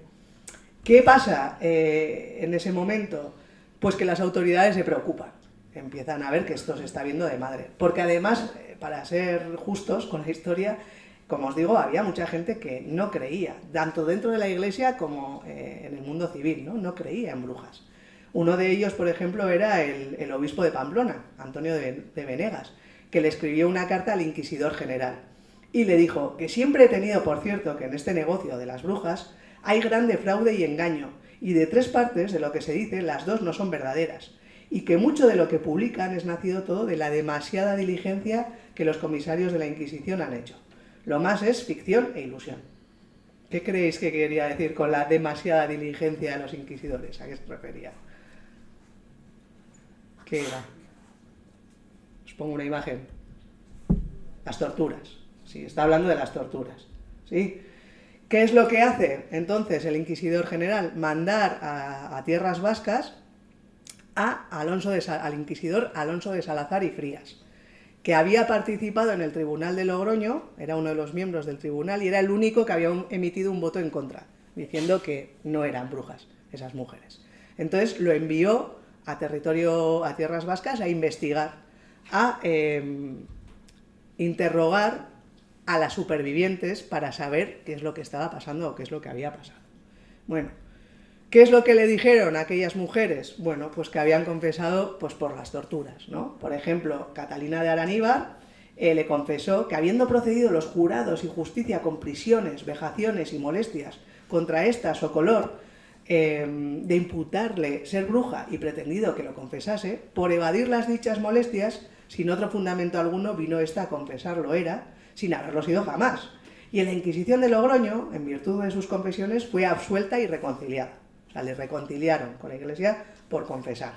¿Qué pasa en ese momento? Pues que las autoridades se preocupan, empiezan a ver que esto se está viendo de madre, porque además, para ser justos con la historia, como os digo, había mucha gente que no creía, tanto dentro de la iglesia como en el mundo civil, no creía en brujas. Uno de ellos, por ejemplo, era el obispo de Pamplona, Antonio de Venegas, que le escribió una carta al inquisidor general y le dijo que siempre he tenido por cierto que en este negocio de las brujas hay grande fraude y engaño, y de 3 partes de lo que se dice, las 2 no son verdaderas, y que mucho de lo que publican es nacido todo de la demasiada diligencia que los comisarios de la Inquisición han hecho. Lo más es ficción e ilusión. ¿Qué creéis que quería decir con la demasiada diligencia de los inquisidores? ¿A qué se refería? ¿Qué era? Os pongo una imagen. Las torturas. Sí, está hablando de las torturas. ¿Sí? ¿Qué es lo que hace entonces el inquisidor general? Mandar a tierras vascas al inquisidor Alonso de Salazar y Frías, que había participado en el tribunal de Logroño, era uno de los miembros del tribunal y era el único que había emitido un voto en contra, diciendo que no eran brujas esas mujeres. Entonces lo envió a tierras vascas a investigar, a interrogar a las supervivientes para saber qué es lo que estaba pasando o qué es lo que había pasado. Bueno, ¿qué es lo que le dijeron a aquellas mujeres? Bueno, pues que habían confesado pues, por las torturas, ¿no? Por ejemplo, Catalina de Araníbar le confesó que habiendo procedido los jurados y justicia con prisiones, vejaciones y molestias contra esta Socolor, de imputarle ser bruja y pretendido que lo confesase, por evadir las dichas molestias, sin otro fundamento alguno, vino esta a confesarlo era, sin haberlo sido jamás. Y en la Inquisición de Logroño, en virtud de sus confesiones, fue absuelta y reconciliada. O sea, le reconciliaron con la Iglesia por confesar.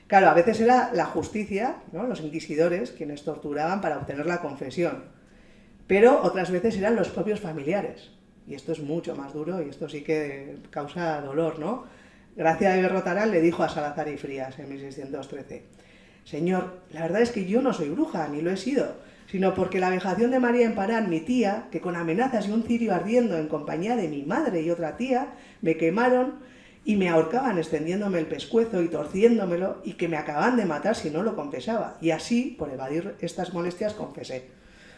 Claro, a veces era la justicia, ¿no? Los inquisidores, quienes torturaban para obtener la confesión. Pero otras veces eran los propios familiares. Y esto es mucho más duro y esto sí que causa dolor, ¿no? Gracia de Berrotarán le dijo a Salazar y Frías en 1613: «Señor, la verdad es que yo no soy bruja, ni lo he sido, sino porque la vejación de María Emparán, mi tía, que con amenazas y un cirio ardiendo en compañía de mi madre y otra tía, me quemaron y me ahorcaban extendiéndome el pescuezo y torciéndomelo, y que me acababan de matar si no lo confesaba. Y así, por evadir estas molestias, confesé».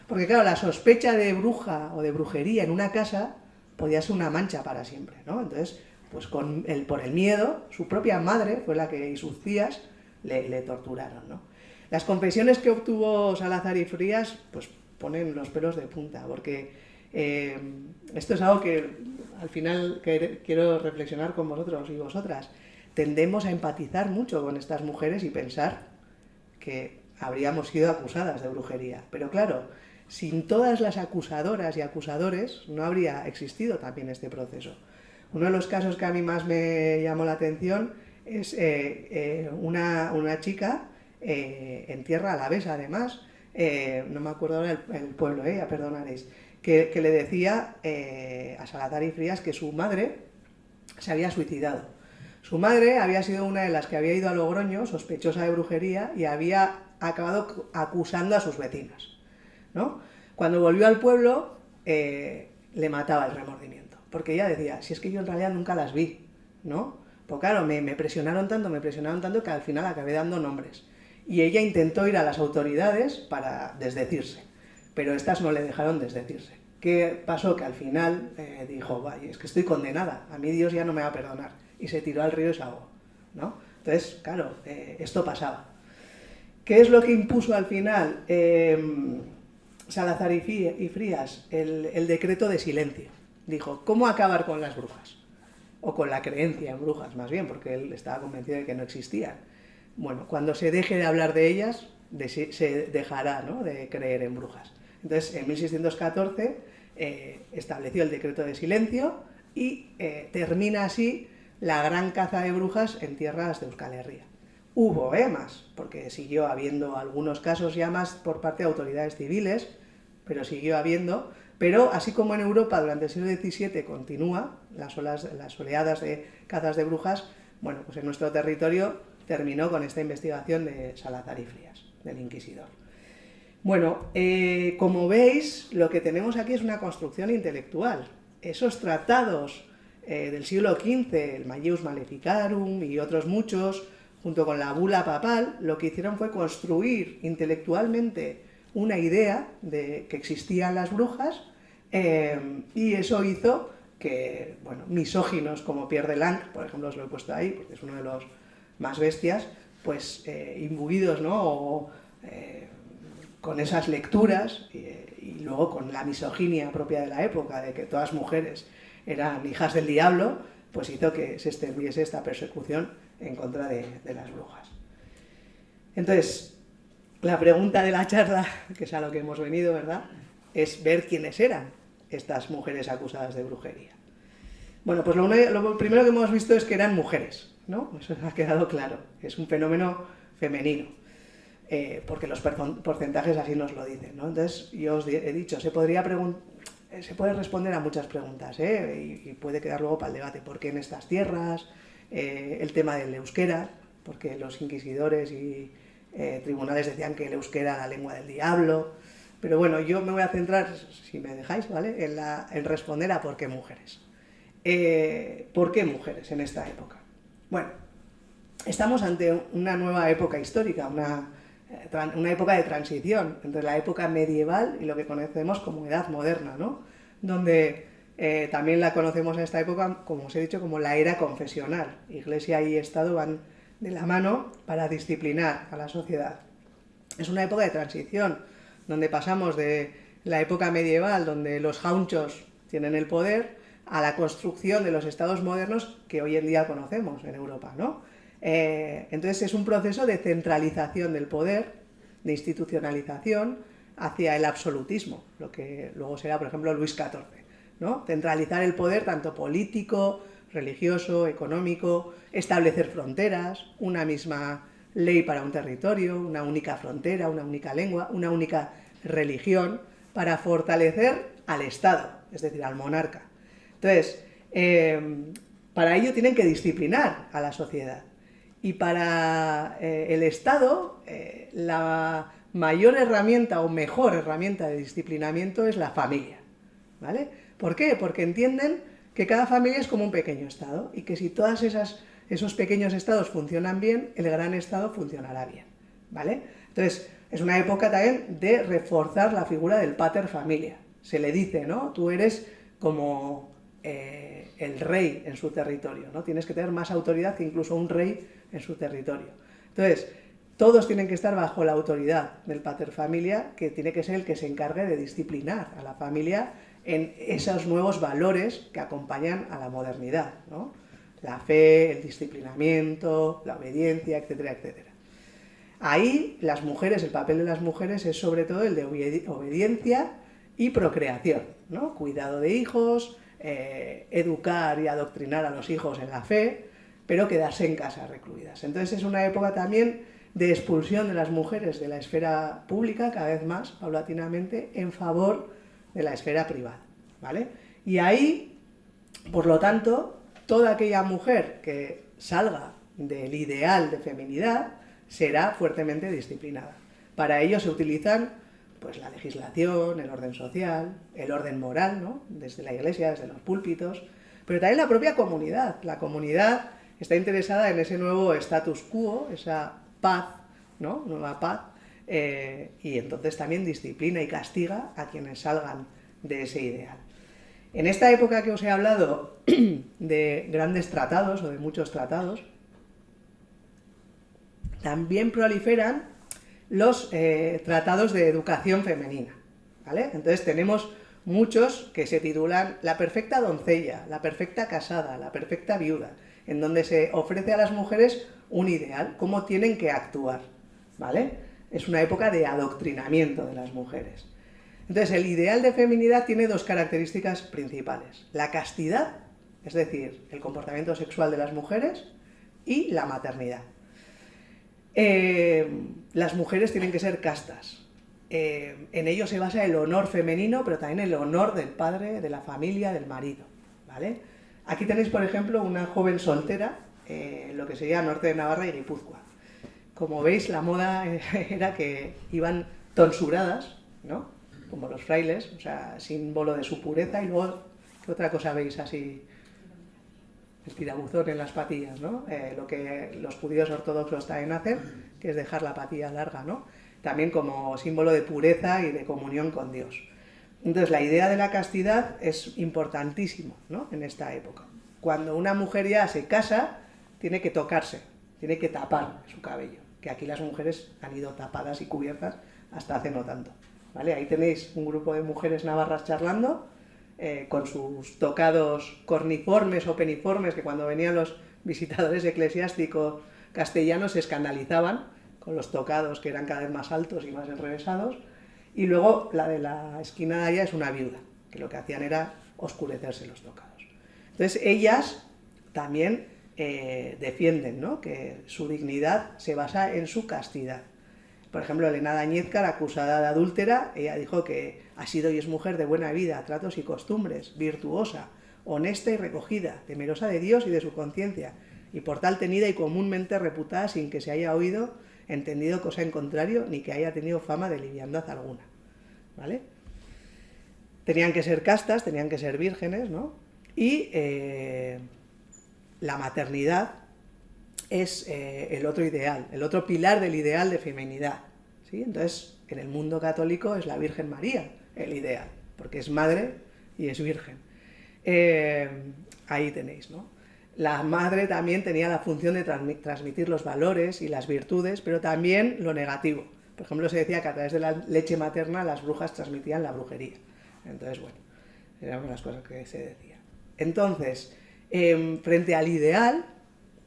Porque claro, la sospecha de bruja o de brujería en una casa podía ser una mancha para siempre, ¿no? Entonces, pues por el miedo, su propia madre fue la que, y sus tías, le torturaron, ¿no? Las confesiones que obtuvo Salazar y Frías, pues ponen los pelos de punta, porque Esto es algo que al final quiero reflexionar con vosotros y vosotras. Tendemos a empatizar mucho con estas mujeres y pensar que habríamos sido acusadas de brujería. Pero claro, sin todas las acusadoras y acusadores no habría existido también este proceso. Uno de los casos que a mí más me llamó la atención es una chica en tierra alavesa, además, no me acuerdo ahora el pueblo, ya perdonaréis, que le decía a Salazar y Frías que su madre se había suicidado. Su madre había sido una de las que había ido a Logroño, sospechosa de brujería, y había acabado acusando a sus vecinas, ¿no? Cuando volvió al pueblo, le mataba el remordimiento, porque ella decía, si es que yo en realidad nunca las vi, ¿no? Pues claro, me presionaron tanto que al final acabé dando nombres. Y ella intentó ir a las autoridades para desdecirse, pero estas no le dejaron desdecirse. ¿Qué pasó? Que al final dijo, vaya, es que estoy condenada, a mí Dios ya no me va a perdonar. Y se tiró al río y se ahogó, ¿no? Entonces, claro, esto pasaba. ¿Qué es lo que impuso al final Salazar y Frías? El decreto de silencio. Dijo, ¿cómo acabar con las brujas? O con la creencia en brujas, más bien, porque él estaba convencido de que no existían. Bueno, cuando se deje de hablar de ellas, se dejará, ¿no?, de creer en brujas. Entonces, en 1614 estableció el decreto de silencio y termina así la gran caza de brujas en tierras de Euskal Herria. Hubo más, porque siguió habiendo algunos casos ya más por parte de autoridades civiles, pero siguió habiendo. Pero así como en Europa durante el siglo XVII continúa las oleadas de cazas de brujas, bueno, pues en nuestro territorio terminó con esta investigación de Salazar y Frías, del inquisidor. Bueno, como veis, lo que tenemos aquí es una construcción intelectual. Esos tratados del siglo XV, el Malleus Maleficarum y otros muchos, junto con la bula papal, lo que hicieron fue construir intelectualmente una idea de que existían las brujas, y eso hizo que, bueno, misóginos como Pierre Delanque, por ejemplo, os lo he puesto ahí, porque es uno de los más bestias, pues imbuidos, ¿no?, con esas lecturas y luego con la misoginia propia de la época, de que todas mujeres eran hijas del diablo, pues hizo que se extendiese esta persecución en contra de las brujas. Entonces, la pregunta de la charla, que es a lo que hemos venido, ¿verdad?, es ver quiénes eran estas mujeres acusadas de brujería. Bueno, pues lo primero que hemos visto es que eran mujeres, ¿no? Eso ha quedado claro, es un fenómeno femenino, porque los porcentajes así nos lo dicen, ¿no? Entonces, yo os he dicho, se puede responder a muchas preguntas, y puede quedar luego para el debate. ¿Por qué en estas tierras? El tema del euskera, porque los inquisidores y tribunales decían que el euskera era la lengua del diablo. Pero bueno, yo me voy a centrar, si me dejáis, ¿vale?, en responder a por qué mujeres. ¿Por qué mujeres en esta época? Bueno, estamos ante una nueva época histórica, una época de transición entre la época medieval y lo que conocemos como Edad Moderna, ¿no?, donde también la conocemos en esta época, como os he dicho, como la era confesional. Iglesia y Estado van de la mano para disciplinar a la sociedad. Es una época de transición, donde pasamos de la época medieval, donde los jaunchos tienen el poder, a la construcción de los estados modernos que hoy en día conocemos en Europa, ¿no? Entonces es un proceso de centralización del poder, de institucionalización hacia el absolutismo, lo que luego será, por ejemplo, Luis XIV, ¿no? Centralizar el poder tanto político, religioso, económico, establecer fronteras, una misma ley para un territorio, una única frontera, una única lengua, una única religión, para fortalecer al Estado, es decir, al monarca. Entonces, para ello tienen que disciplinar a la sociedad. Y para el Estado, la mayor herramienta o mejor herramienta de disciplinamiento es la familia, ¿vale? ¿Por qué? Porque entienden que cada familia es como un pequeño Estado y que si todos esos pequeños estados funcionan bien, el gran Estado funcionará bien, ¿vale? Entonces, es una época también de reforzar la figura del pater familia. Se le dice, ¿no?, tú eres como el rey en su territorio, ¿no? Tienes que tener más autoridad que incluso un rey en su territorio. Entonces, todos tienen que estar bajo la autoridad del pater familia, que tiene que ser el que se encargue de disciplinar a la familia en esos nuevos valores que acompañan a la modernidad, ¿no? La fe, el disciplinamiento, la obediencia, etcétera, etcétera. Ahí las mujeres, el papel de las mujeres es sobre todo el de obediencia y procreación, ¿no? Cuidado de hijos, educar y adoctrinar a los hijos en la fe, pero quedarse en casa recluidas. Entonces es una época también de expulsión de las mujeres de la esfera pública, cada vez más, paulatinamente, en favor de la esfera privada, ¿vale? Y ahí, por lo tanto, toda aquella mujer que salga del ideal de feminidad será fuertemente disciplinada. Para ello se utilizan pues, la legislación, el orden social, el orden moral, ¿no? Desde la iglesia, desde los púlpitos, pero también la propia comunidad. La comunidad está interesada en ese nuevo status quo, esa paz, ¿no? Nueva paz, y entonces también disciplina y castiga a quienes salgan de ese ideal. En esta época que os he hablado de grandes tratados o de muchos tratados, también proliferan los tratados de educación femenina, ¿vale? Entonces tenemos muchos que se titulan La perfecta doncella, La perfecta casada, La perfecta viuda, en donde se ofrece a las mujeres un ideal, cómo tienen que actuar, ¿vale? Es una época de adoctrinamiento de las mujeres. Entonces, el ideal de feminidad tiene dos características principales. La castidad, es decir, el comportamiento sexual de las mujeres, y la maternidad. Las mujeres tienen que ser castas. En ello se basa el honor femenino, pero también el honor del padre, de la familia, del marido, ¿vale? Aquí tenéis, por ejemplo, una joven soltera, lo que sería norte de Navarra y Guipúzcoa. Como veis, la moda era que iban tonsuradas, ¿no? Como los frailes, o sea, símbolo de su pureza, y luego, ¿qué otra cosa veis así? El tirabuzón en las patillas, ¿no? Lo que los judíos ortodoxos también hacen, que es dejar la patilla larga, ¿no? También como símbolo de pureza y de comunión con Dios. Entonces, la idea de la castidad es importantísimo, ¿no? En esta época. Cuando una mujer ya se casa, tiene que tocarse, tiene que tapar su cabello, que aquí las mujeres han ido tapadas y cubiertas hasta hace no tanto, ¿vale? Ahí tenéis un grupo de mujeres navarras charlando, con sus tocados corniformes o peniformes, que cuando venían los visitadores eclesiásticos castellanos se escandalizaban con los tocados que eran cada vez más altos y más enrevesados. Y luego la de la esquina de allá es una viuda, que lo que hacían era oscurecerse los tocados. Entonces ellas también defienden, ¿no? Que su dignidad se basa en su castidad. Por ejemplo, Elena Dañezcar, acusada de adúltera, ella dijo que ha sido y es mujer de buena vida, tratos y costumbres, virtuosa, honesta y recogida, temerosa de Dios y de su conciencia, y por tal tenida y comúnmente reputada sin que se haya oído, entendido cosa en contrario, ni que haya tenido fama de liviandad alguna, ¿vale? Tenían que ser castas, tenían que ser vírgenes, ¿no? Y la maternidad es el otro ideal, el otro pilar del ideal de feminidad, ¿sí? Entonces, en el mundo católico es la Virgen María el ideal, porque es madre y es virgen. Ahí tenéis, ¿no? La madre también tenía la función de transmitir los valores y las virtudes, pero también lo negativo. Por ejemplo, se decía que a través de la leche materna las brujas transmitían la brujería. Entonces, bueno, eran unas cosas que se decían. Entonces, frente al ideal,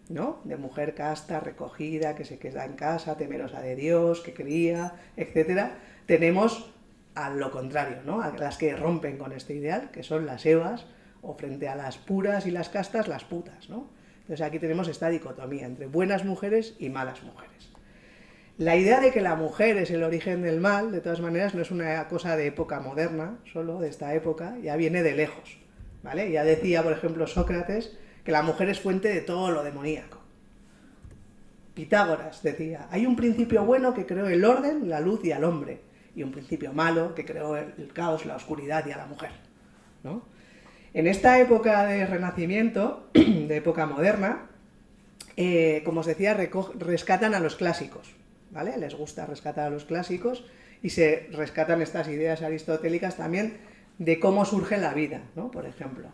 ¿no? De mujer casta, recogida, que se queda en casa, temerosa de Dios, que cría, etc., tenemos a lo contrario, ¿no? A las que rompen con este ideal, que son las Evas, o frente a las puras y las castas, las putas, ¿no? Entonces aquí tenemos esta dicotomía entre buenas mujeres y malas mujeres. La idea de que la mujer es el origen del mal, de todas maneras, no es una cosa de época moderna, solo de esta época, ya viene de lejos, ¿vale? Ya decía, por ejemplo, Sócrates, que la mujer es fuente de todo lo demoníaco. Pitágoras decía, hay un principio bueno que creó el orden, la luz y al hombre, y un principio malo que creó el caos, la oscuridad y a la mujer, ¿no? En esta época de Renacimiento, de época moderna, como os decía, rescatan a los clásicos, ¿vale? Les gusta rescatar a los clásicos y se rescatan estas ideas aristotélicas también de cómo surge la vida, ¿no? Por ejemplo,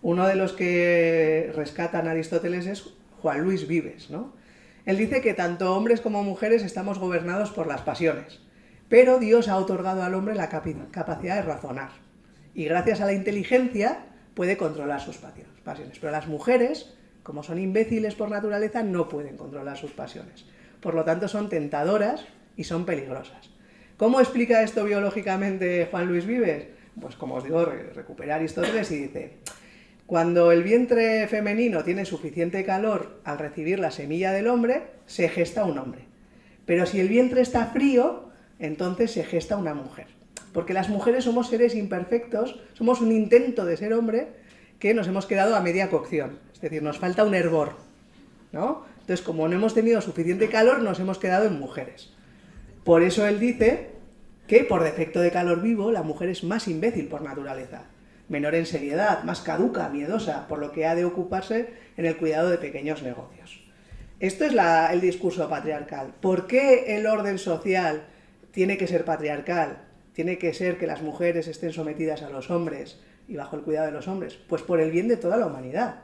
uno de los que rescatan a Aristóteles es Juan Luis Vives, ¿no? Él dice que tanto hombres como mujeres estamos gobernados por las pasiones, pero Dios ha otorgado al hombre la capacidad de razonar. y gracias a la inteligencia puede controlar sus pasiones. Pero las mujeres, como son imbéciles por naturaleza, no pueden controlar sus pasiones. Por lo tanto, son tentadoras y son peligrosas. ¿Cómo explica esto biológicamente Juan Luis Vives? Pues como os digo, recupera Aristóteles y dice: cuando el vientre femenino tiene suficiente calor al recibir la semilla del hombre, se gesta un hombre. Pero si el vientre está frío, entonces se gesta una mujer. Porque las mujeres somos seres imperfectos, somos un intento de ser hombre que nos hemos quedado a media cocción. Es decir, nos falta un hervor, ¿no? Entonces, como no hemos tenido suficiente calor, nos hemos quedado en mujeres. Por eso él dice que por defecto de calor vivo, la mujer es más imbécil por naturaleza, menor en seriedad, más caduca, miedosa, por lo que ha de ocuparse en el cuidado de pequeños negocios. Esto es el discurso patriarcal. ¿Por qué el orden social tiene que ser patriarcal? Tiene que ser que las mujeres estén sometidas a los hombres y bajo el cuidado de los hombres. Pues por el bien de toda la humanidad.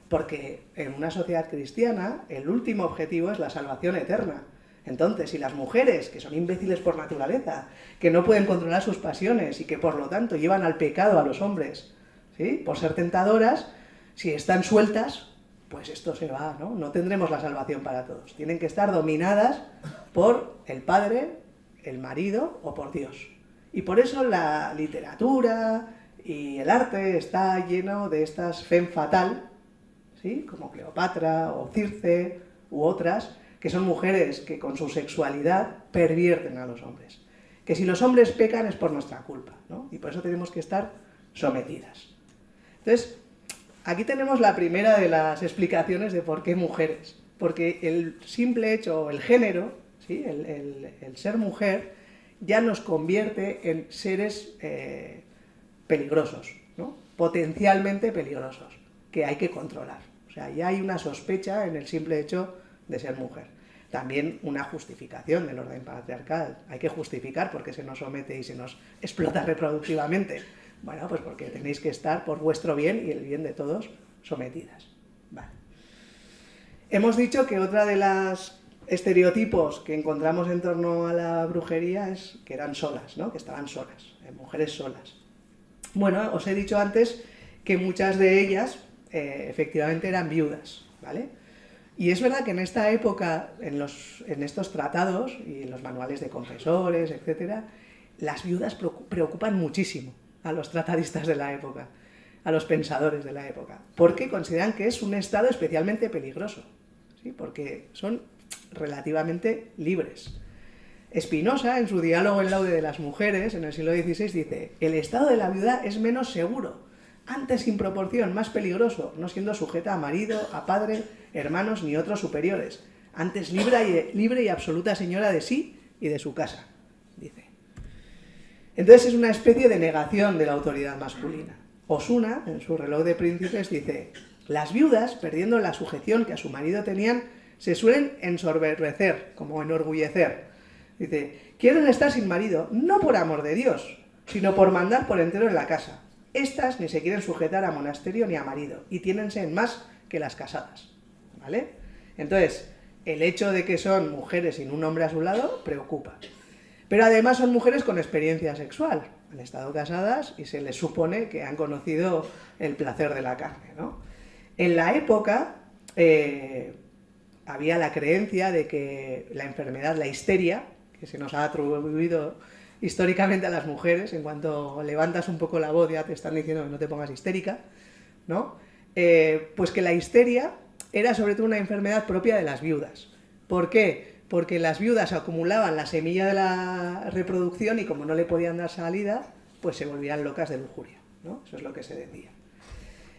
Porque en una sociedad cristiana el último objetivo es la salvación eterna. Entonces, si las mujeres, que son imbéciles por naturaleza, que no pueden controlar sus pasiones y que por lo tanto llevan al pecado a los hombres, ¿sí?, por ser tentadoras, si están sueltas, pues esto se va, ¿no? No tendremos la salvación para todos. Tienen que estar dominadas por el padre, el marido o por Dios. Y por eso la literatura y el arte está lleno de estas femme fatale, ¿sí?, como Cleopatra o Circe u otras, que son mujeres que con su sexualidad pervierten a los hombres. Que si los hombres pecan es por nuestra culpa, ¿no? Y por eso tenemos que estar sometidas. Entonces, aquí tenemos la primera de las explicaciones de por qué mujeres. Porque el simple hecho, el género, ¿sí?, el ser mujer, ya nos convierte en seres peligrosos, ¿no?, potencialmente peligrosos, que hay que controlar. O sea, ya hay una sospecha en el simple hecho de ser mujer. También una justificación del orden patriarcal. Hay que justificar por qué se nos somete y se nos explota reproductivamente. Bueno, pues porque tenéis que estar por vuestro bien y el bien de todos sometidas. Vale. Hemos dicho que otra de los estereotipos que encontramos en torno a la brujería es que eran solas, ¿no?, que estaban solas, mujeres solas. Bueno, os he dicho antes que muchas de ellas efectivamente eran viudas, ¿vale? Y es verdad que en esta época, en estos tratados y en los manuales de confesores, etc., las viudas preocupan muchísimo a los tratadistas de la época, a los pensadores de la época, porque consideran que es un estado especialmente peligroso, ¿sí?, porque son relativamente libres. Spinoza, en su diálogo en laude de las mujeres, en el siglo XVI, dice: el estado de la viuda es menos seguro, antes sin proporción más peligroso, no siendo sujeta a marido, a padre, hermanos ni otros superiores, antes libre y absoluta señora de sí y de su casa, dice. Entonces es una especie de negación de la autoridad masculina. Osuna, en su reloj de príncipes, dice: las viudas, perdiendo la sujeción que a su marido tenían, se suelen ensoberbecer, como enorgullecer. Dice: quieren estar sin marido, no por amor de Dios, sino por mandar por entero en la casa. Estas ni se quieren sujetar a monasterio ni a marido, y tiénense en más que las casadas, ¿vale? Entonces, el hecho de que son mujeres sin un hombre a su lado preocupa. Pero además son mujeres con experiencia sexual, han estado casadas y se les supone que han conocido el placer de la carne, ¿no? En la época había la creencia de que la enfermedad, la histeria, que se nos ha atribuido históricamente a las mujeres, en cuanto levantas un poco la voz ya te están diciendo que no te pongas histérica, ¿no? Pues que la histeria era sobre todo una enfermedad propia de las viudas. ¿Por qué? Porque las viudas acumulaban la semilla de la reproducción y como no le podían dar salida, pues se volvían locas de lujuria, ¿no? Eso es lo que se decía.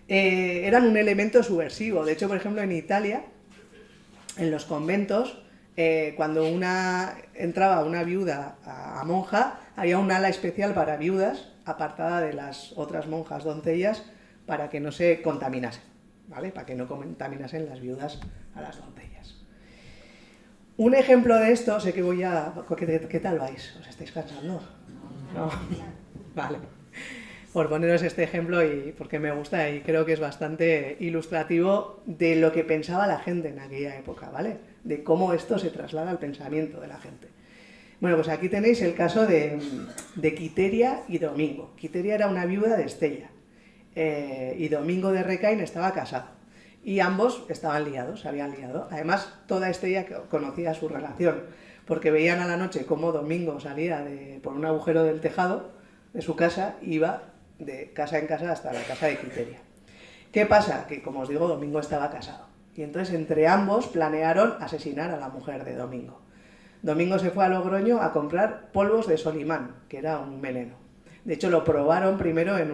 Eran un elemento subversivo. De hecho, por ejemplo, en Italia, en los conventos, cuando entraba una viuda a monja, había un ala especial para viudas, apartada de las otras monjas doncellas, para que no se contaminasen, ¿vale? Para que no contaminasen las viudas a las doncellas. Un ejemplo de esto, sé que voy a... ¿Qué tal vais? ¿Os estáis cansando? ¿No? Vale. Por poneros este ejemplo y porque me gusta y creo que es bastante ilustrativo de lo que pensaba la gente en aquella época, ¿vale? De cómo esto se traslada al pensamiento de la gente. Bueno, pues aquí tenéis el caso de Quiteria y Domingo. Quiteria era una viuda de Estella y Domingo de Recain estaba casado. Y ambos estaban liados, se habían liado. Además, toda Estella conocía su relación, porque veían a la noche cómo Domingo salía por un agujero del tejado de su casa y iba de casa en casa hasta la casa de Quiteria. ¿Qué pasa? Que, como os digo, Domingo estaba casado. Y entonces entre ambos planearon asesinar a la mujer de Domingo. Domingo se fue a Logroño a comprar polvos de Solimán, que era un veneno. De hecho, lo probaron primero en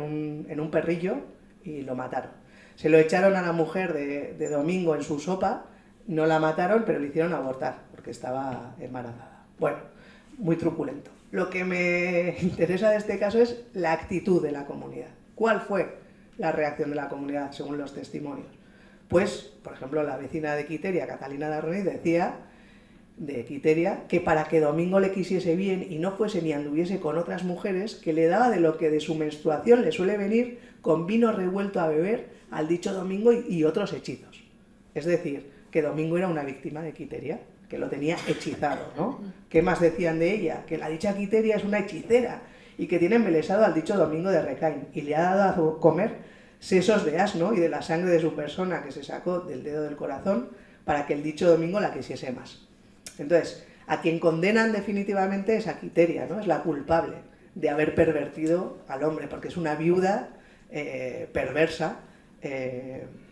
un perrillo y lo mataron. Se lo echaron a la mujer de Domingo en su sopa, no la mataron, pero le hicieron abortar, porque estaba embarazada. Bueno, muy truculento. Lo que me interesa de este caso es la actitud de la comunidad. ¿Cuál fue la reacción de la comunidad según los testimonios? Pues, por ejemplo, la vecina de Quiteria, Catalina de Arroniz, decía de Quiteria que para que Domingo le quisiese bien y no fuese ni anduviese con otras mujeres, que le daba de lo que de su menstruación le suele venir con vino revuelto a beber al dicho Domingo y otros hechizos. Es decir, que Domingo era una víctima de Quiteria, que lo tenía hechizado, ¿no? ¿Qué más decían de ella? Que la dicha Quiteria es una hechicera y que tiene embelesado al dicho Domingo de Recain y le ha dado a comer sesos de asno y de la sangre de su persona que se sacó del dedo del corazón para que el dicho Domingo la quisiese más. Entonces, a quien condenan definitivamente es a Quiteria, ¿no? Es la culpable de haber pervertido al hombre, porque es una viuda perversa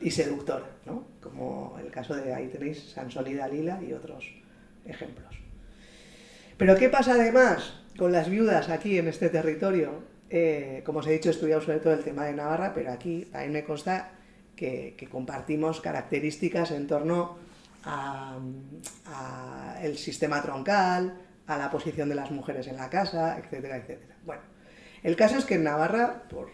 y seductora, ¿no? Como el caso de, ahí tenéis, Sansón y Dalila y otros ejemplos. Pero ¿qué pasa además con las viudas aquí en este territorio? Como os he dicho, he estudiado sobre todo el tema de Navarra, pero aquí también me consta que compartimos características en torno a el sistema troncal, a la posición de las mujeres en la casa, etcétera, etcétera. Bueno, el caso es que en Navarra, por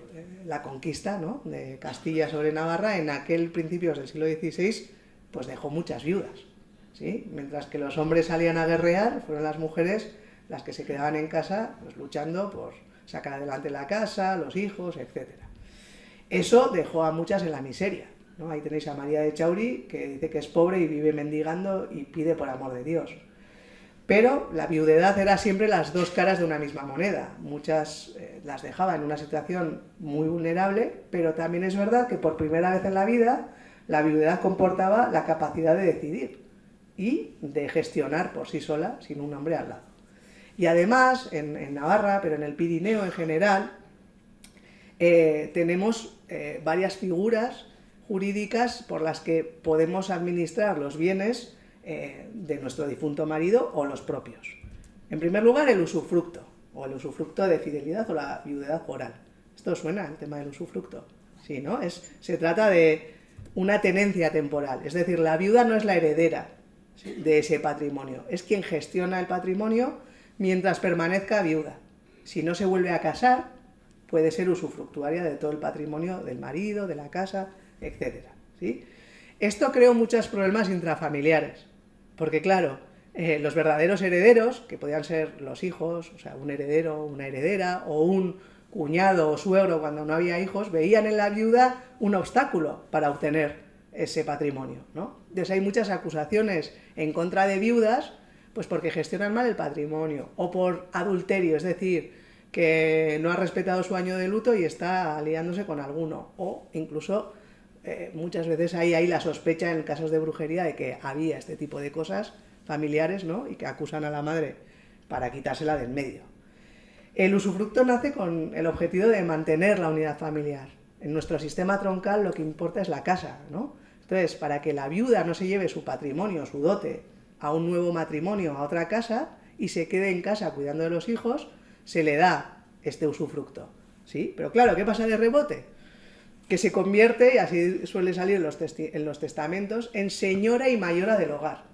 la conquista, ¿no?, de Castilla sobre Navarra, en aquel principios del siglo XVI, pues dejó muchas viudas, ¿sí? Mientras que los hombres salían a guerrear, fueron las mujeres las que se quedaban en casa, pues luchando por sacar adelante la casa, los hijos, etcétera. Eso dejó a muchas en la miseria, ¿no? Ahí tenéis a María de Chauri, que dice que es pobre y vive mendigando y pide por amor de Dios. Pero la viudedad era siempre las dos caras de una misma moneda. Muchas las dejaba en una situación muy vulnerable, pero también es verdad que por primera vez en la vida la viudedad comportaba la capacidad de decidir y de gestionar por sí sola, sin un hombre al lado. Y además, en Navarra, pero en el Pirineo en general, tenemos varias figuras jurídicas por las que podemos administrar los bienes de nuestro difunto marido o los propios. En primer lugar, el usufructo, o el usufructo de fidelidad o la viudedad oral. ¿Esto suena, el tema del usufructo? Sí, ¿no? Se trata de una tenencia temporal, es decir, la viuda no es la heredera de ese patrimonio, es quien gestiona el patrimonio mientras permanezca viuda. Si no se vuelve a casar, puede ser usufructuaria de todo el patrimonio del marido, de la casa, etc. ¿Sí? Esto creó muchos problemas intrafamiliares, porque claro, los verdaderos herederos, que podían ser los hijos, o sea, un heredero, una heredera, o un cuñado o suegro cuando no había hijos, veían en la viuda un obstáculo para obtener ese patrimonio, ¿no? Entonces hay muchas acusaciones en contra de viudas, pues porque gestionan mal el patrimonio, o por adulterio, es decir, que no ha respetado su año de luto y está aliándose con alguno, o incluso muchas veces hay la sospecha en casos de brujería de que había este tipo de cosas familiares, ¿no?, y que acusan a la madre para quitársela del medio. El usufructo nace con el objetivo de mantener la unidad familiar. En nuestro sistema troncal lo que importa es la casa, ¿no? Entonces, para que la viuda no se lleve su patrimonio, su dote, a un nuevo matrimonio, a otra casa, y se quede en casa cuidando de los hijos, se le da este usufructo, ¿sí? Pero claro, ¿qué pasa de rebote? Que se convierte, y así suele salir en los testamentos, en señora y mayora del hogar.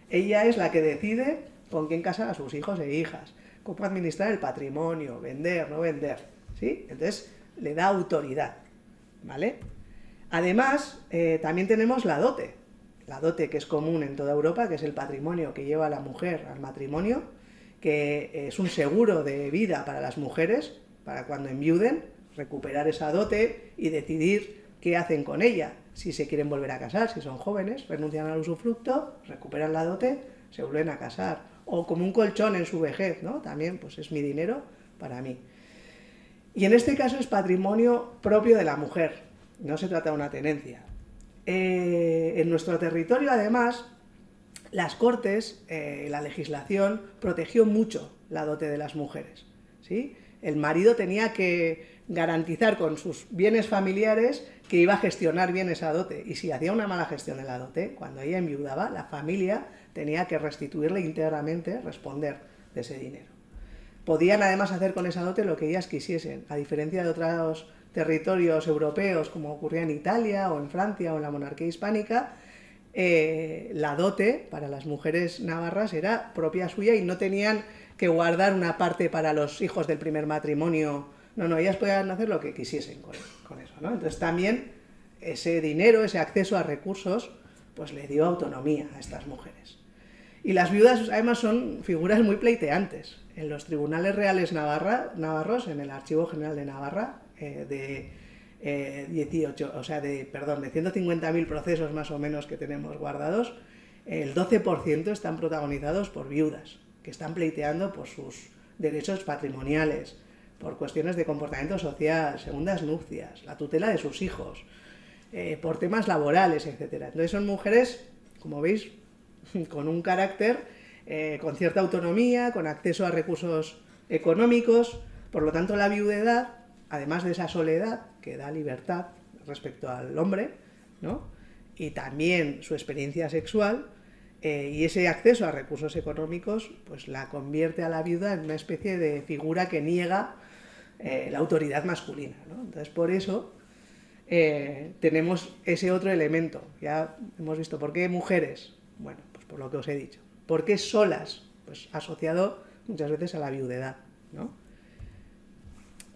Ella es la que decide con quién casar a sus hijos e hijas, cómo administrar el patrimonio, vender, no vender, ¿sí? Entonces, le da autoridad, ¿vale? Además, también tenemos la dote que es común en toda Europa, que es el patrimonio que lleva la mujer al matrimonio, que es un seguro de vida para las mujeres, para cuando enviuden, recuperar esa dote y decidir qué hacen con ella, si se quieren volver a casar, si son jóvenes, renuncian al usufructo, recuperan la dote, se vuelven a casar, o como un colchón en su vejez, ¿no? También pues es mi dinero para mí. Y en este caso es patrimonio propio de la mujer, no se trata de una tenencia. En nuestro territorio, además, las Cortes, la legislación, protegió mucho la dote de las mujeres, ¿sí? El marido tenía que garantizar con sus bienes familiares que iba a gestionar bien esa dote, y si hacía una mala gestión de la dote, cuando ella enviudaba, la familia tenía que restituirle íntegramente, responder de ese dinero. Podían además hacer con esa dote lo que ellas quisiesen, a diferencia de otros territorios europeos, como ocurría en Italia o en Francia o en la monarquía hispánica. La dote para las mujeres navarras era propia suya y no tenían que guardar una parte para los hijos del primer matrimonio. No, ellas podían hacer lo que quisiesen con eso, ¿no? Entonces también ese dinero, ese acceso a recursos, pues le dio autonomía a estas mujeres. Y las viudas además son figuras muy pleiteantes. En los tribunales reales navarros, en el Archivo General de Navarra, de 150.000 procesos más o menos que tenemos guardados, el 12% están protagonizados por viudas, que están pleiteando por sus derechos patrimoniales, por cuestiones de comportamiento social, segundas nupcias, la tutela de sus hijos, por temas laborales, etc. Entonces son mujeres, como veis, con un carácter, con cierta autonomía, con acceso a recursos económicos. Por lo tanto, la viudedad, además de esa soledad que da libertad respecto al hombre, ¿no? Y también su experiencia sexual, y ese acceso a recursos económicos, pues la convierte a la viuda en una especie de figura que niega la autoridad masculina, ¿no? Entonces, por eso tenemos ese otro elemento. Ya hemos visto por qué mujeres. Bueno, pues por lo que os he dicho. ¿Por qué solas? Pues asociado muchas veces a la viudedad, ¿no?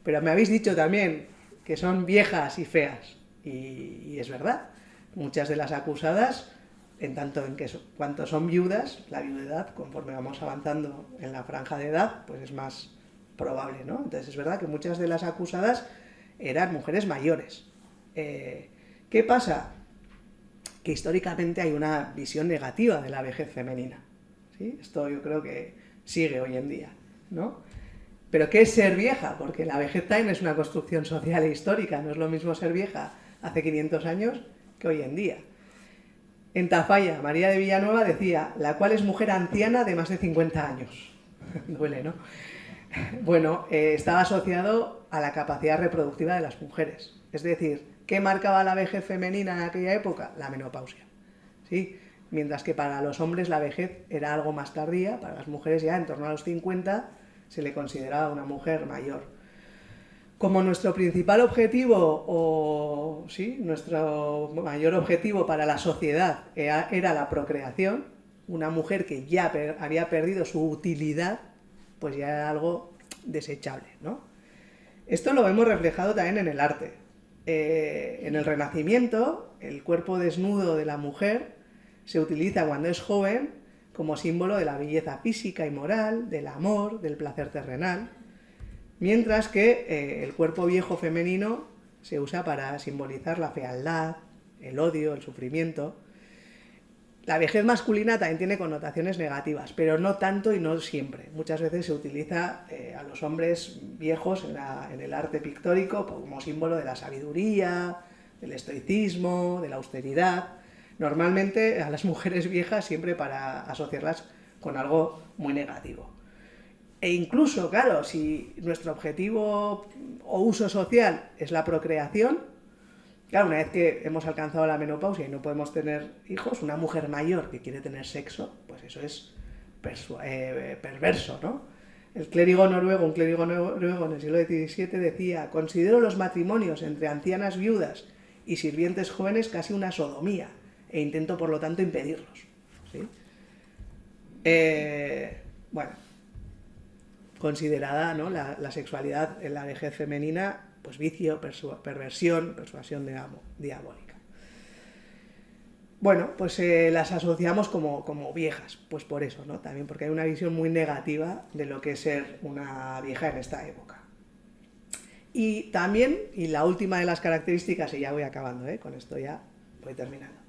Pero me habéis dicho también que son viejas y feas. Y es verdad. Muchas de las acusadas, en tanto en que cuanto son viudas, la viudedad, conforme vamos avanzando en la franja de edad, pues es más probable, ¿no? Entonces es verdad que muchas de las acusadas eran mujeres mayores. ¿Qué pasa? Que históricamente hay una visión negativa de la vejez femenina, ¿sí? Esto yo creo que sigue hoy en día, ¿no? Pero ¿qué es ser vieja? Porque la vejez también es una construcción social e histórica, no es lo mismo ser vieja hace 500 años que hoy en día. En Tafalla, María de Villanueva decía, la cual es mujer anciana de más de 50 años. Duele, ¿no? Bueno, estaba asociado a la capacidad reproductiva de las mujeres. Es decir, ¿qué marcaba la vejez femenina en aquella época? La menopausia, ¿sí? Mientras que para los hombres la vejez era algo más tardía, para las mujeres ya en torno a los 50 se le consideraba una mujer mayor. Como nuestro principal objetivo, nuestro mayor objetivo para la sociedad era la procreación, una mujer que ya había perdido su utilidad, pues ya era algo desechable, ¿no? Esto lo vemos reflejado también en el arte. En el Renacimiento, el cuerpo desnudo de la mujer se utiliza cuando es joven como símbolo de la belleza física y moral, del amor, del placer terrenal, mientras que el cuerpo viejo femenino se usa para simbolizar la fealdad, el odio, el sufrimiento. La vejez masculina también tiene connotaciones negativas, pero no tanto y no siempre. Muchas veces se utiliza a los hombres viejos en el arte pictórico como símbolo de la sabiduría, del estoicismo, de la austeridad. Normalmente a las mujeres viejas siempre para asociarlas con algo muy negativo. E incluso, claro, si nuestro objetivo o uso social es la procreación, claro, una vez que hemos alcanzado la menopausia y no podemos tener hijos, una mujer mayor que quiere tener sexo, pues eso es perverso, ¿no? Un clérigo noruego en el siglo XVII decía: considero los matrimonios entre ancianas viudas y sirvientes jóvenes casi una sodomía, e intento por lo tanto impedirlos, ¿sí? Bueno, considerada, ¿no?, la sexualidad en la vejez femenina pues vicio, perversión, persuasión diabólica. Bueno, pues las asociamos como viejas, pues por eso, ¿no? También porque hay una visión muy negativa de lo que es ser una vieja en esta época. Y también, y la última de las características, y ya voy acabando, con esto ya voy terminando,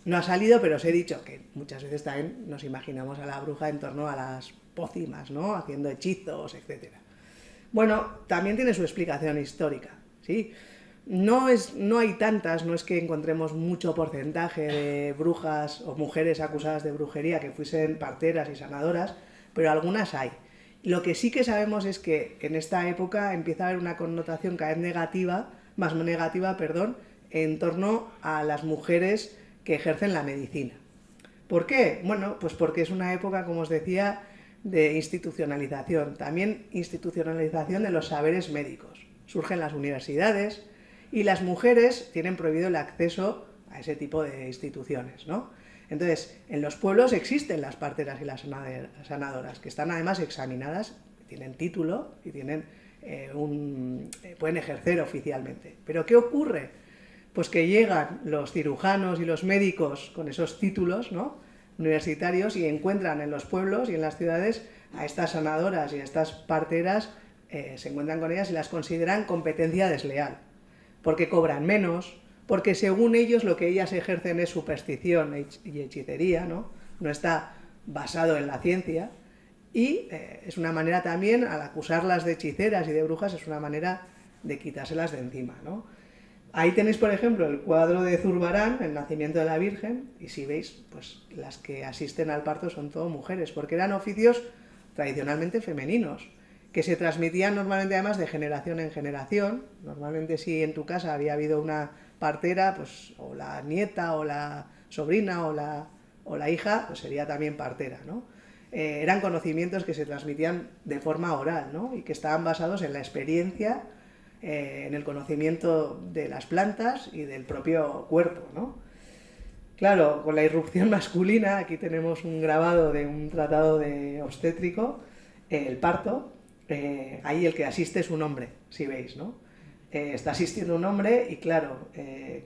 no ha salido, pero os he dicho que muchas veces también nos imaginamos a la bruja en torno a las pócimas, ¿no? Haciendo hechizos, etc. Bueno, también tiene su explicación histórica, ¿sí? No hay tantas, no es que encontremos mucho porcentaje de brujas o mujeres acusadas de brujería que fuesen parteras y sanadoras, pero algunas hay. Lo que sí que sabemos es que en esta época empieza a haber una connotación cada vez más negativa, en torno a las mujeres que ejercen la medicina. ¿Por qué? Bueno, pues porque es una época, como os decía, de institucionalización, también institucionalización de los saberes médicos. Surgen las universidades y las mujeres tienen prohibido el acceso a ese tipo de instituciones, ¿no? Entonces, en los pueblos existen las parteras y las sanadoras, que están además examinadas, tienen título y pueden ejercer oficialmente. ¿Pero qué ocurre? Pues que llegan los cirujanos y los médicos con esos títulos, ¿no?, universitarios, y encuentran en los pueblos y en las ciudades a estas sanadoras y a estas parteras, se encuentran con ellas y las consideran competencia desleal, porque cobran menos, porque según ellos lo que ellas ejercen es superstición y hechicería, ¿no? No está basado en la ciencia, y es una manera también, al acusarlas de hechiceras y de brujas, es una manera de quitárselas de encima, ¿no? Ahí tenéis, por ejemplo, el cuadro de Zurbarán, el nacimiento de la Virgen, y si veis, pues las que asisten al parto son todo mujeres, porque eran oficios tradicionalmente femeninos, que se transmitían normalmente además de generación en generación. Normalmente si en tu casa había habido una partera, pues o la nieta o la sobrina o la hija, pues sería también partera, ¿no? Eran conocimientos que se transmitían de forma oral, ¿no?, y que estaban basados en la experiencia, en el conocimiento de las plantas y del propio cuerpo, ¿no? Claro, con la irrupción masculina, aquí tenemos un grabado de un tratado de obstétrico, el parto, ahí el que asiste es un hombre, si veis, ¿no? Está asistiendo un hombre y claro,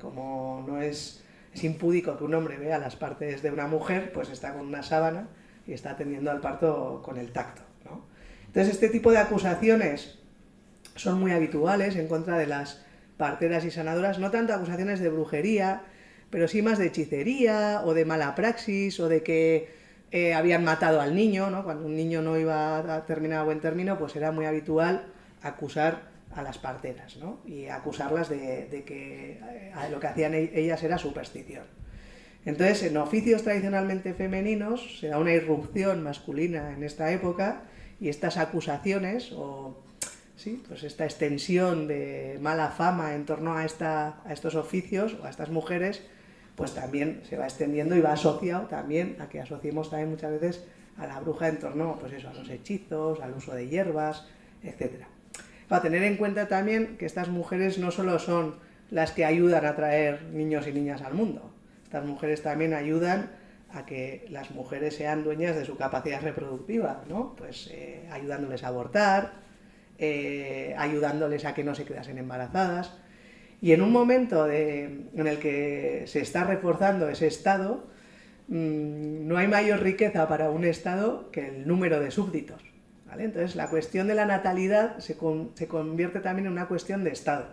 como no es impúdico que un hombre vea las partes de una mujer, pues está con una sábana y está atendiendo al parto con el tacto, ¿no? Entonces este tipo de acusaciones son muy habituales en contra de las parteras y sanadoras, no tanto acusaciones de brujería, pero sí más de hechicería o de mala praxis o de que habían matado al niño, ¿no? Cuando un niño no iba a terminar a buen término, pues era muy habitual acusar a las parteras, ¿no? Y acusarlas de que lo que hacían ellas era superstición. Entonces, en oficios tradicionalmente femeninos se da una irrupción masculina en esta época, y estas acusaciones sí, pues esta extensión de mala fama en torno a estos oficios o a estas mujeres, pues también se va extendiendo y va asociado también a que asociemos también muchas veces a la bruja en torno, pues eso, a los hechizos, al uso de hierbas, etc. Para tener en cuenta también que estas mujeres no solo son las que ayudan a traer niños y niñas al mundo, estas mujeres también ayudan a que las mujeres sean dueñas de su capacidad reproductiva, ¿no? Pues ayudándoles a abortar, ayudándoles a que no se quedasen embarazadas. Y en un momento en el que se está reforzando ese estado, no hay mayor riqueza para un estado que el número de súbditos, ¿vale? Entonces la cuestión de la natalidad se convierte también en una cuestión de estado.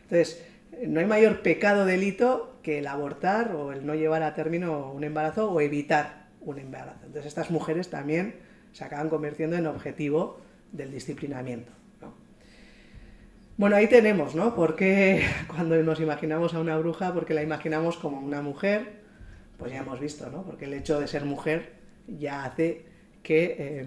Entonces no hay mayor pecado, delito, que el abortar o el no llevar a término un embarazo o evitar un embarazo. Entonces estas mujeres también se acaban convirtiendo en objetivo del disciplinamiento, ¿no? Bueno, ahí tenemos, ¿no? Porque cuando nos imaginamos a una bruja, porque la imaginamos como una mujer, pues ya hemos visto, ¿no? Porque el hecho de ser mujer ya hace que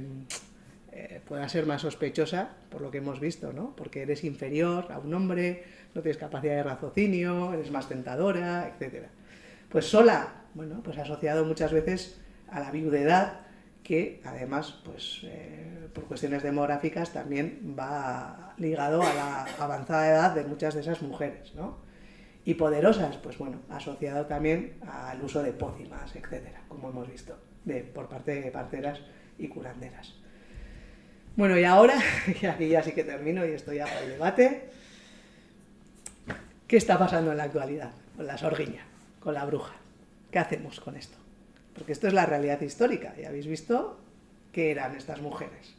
pueda ser más sospechosa, por lo que hemos visto, ¿no? Porque eres inferior a un hombre, no tienes capacidad de raciocinio, eres más tentadora, etc. Pues sola, bueno, pues asociado muchas veces a la viudedad, que además, pues por cuestiones demográficas también va ligado a la avanzada edad de muchas de esas mujeres, ¿no? Y poderosas, pues bueno, asociado también al uso de pócimas, etcétera, como hemos visto, por parte de parteras y curanderas. Bueno, y ahora, y aquí ya sí que termino y estoy ya para el debate, ¿qué está pasando en la actualidad con la sorguiña, con la bruja? ¿Qué hacemos con esto? Porque esto es la realidad histórica, ya habéis visto qué eran estas mujeres.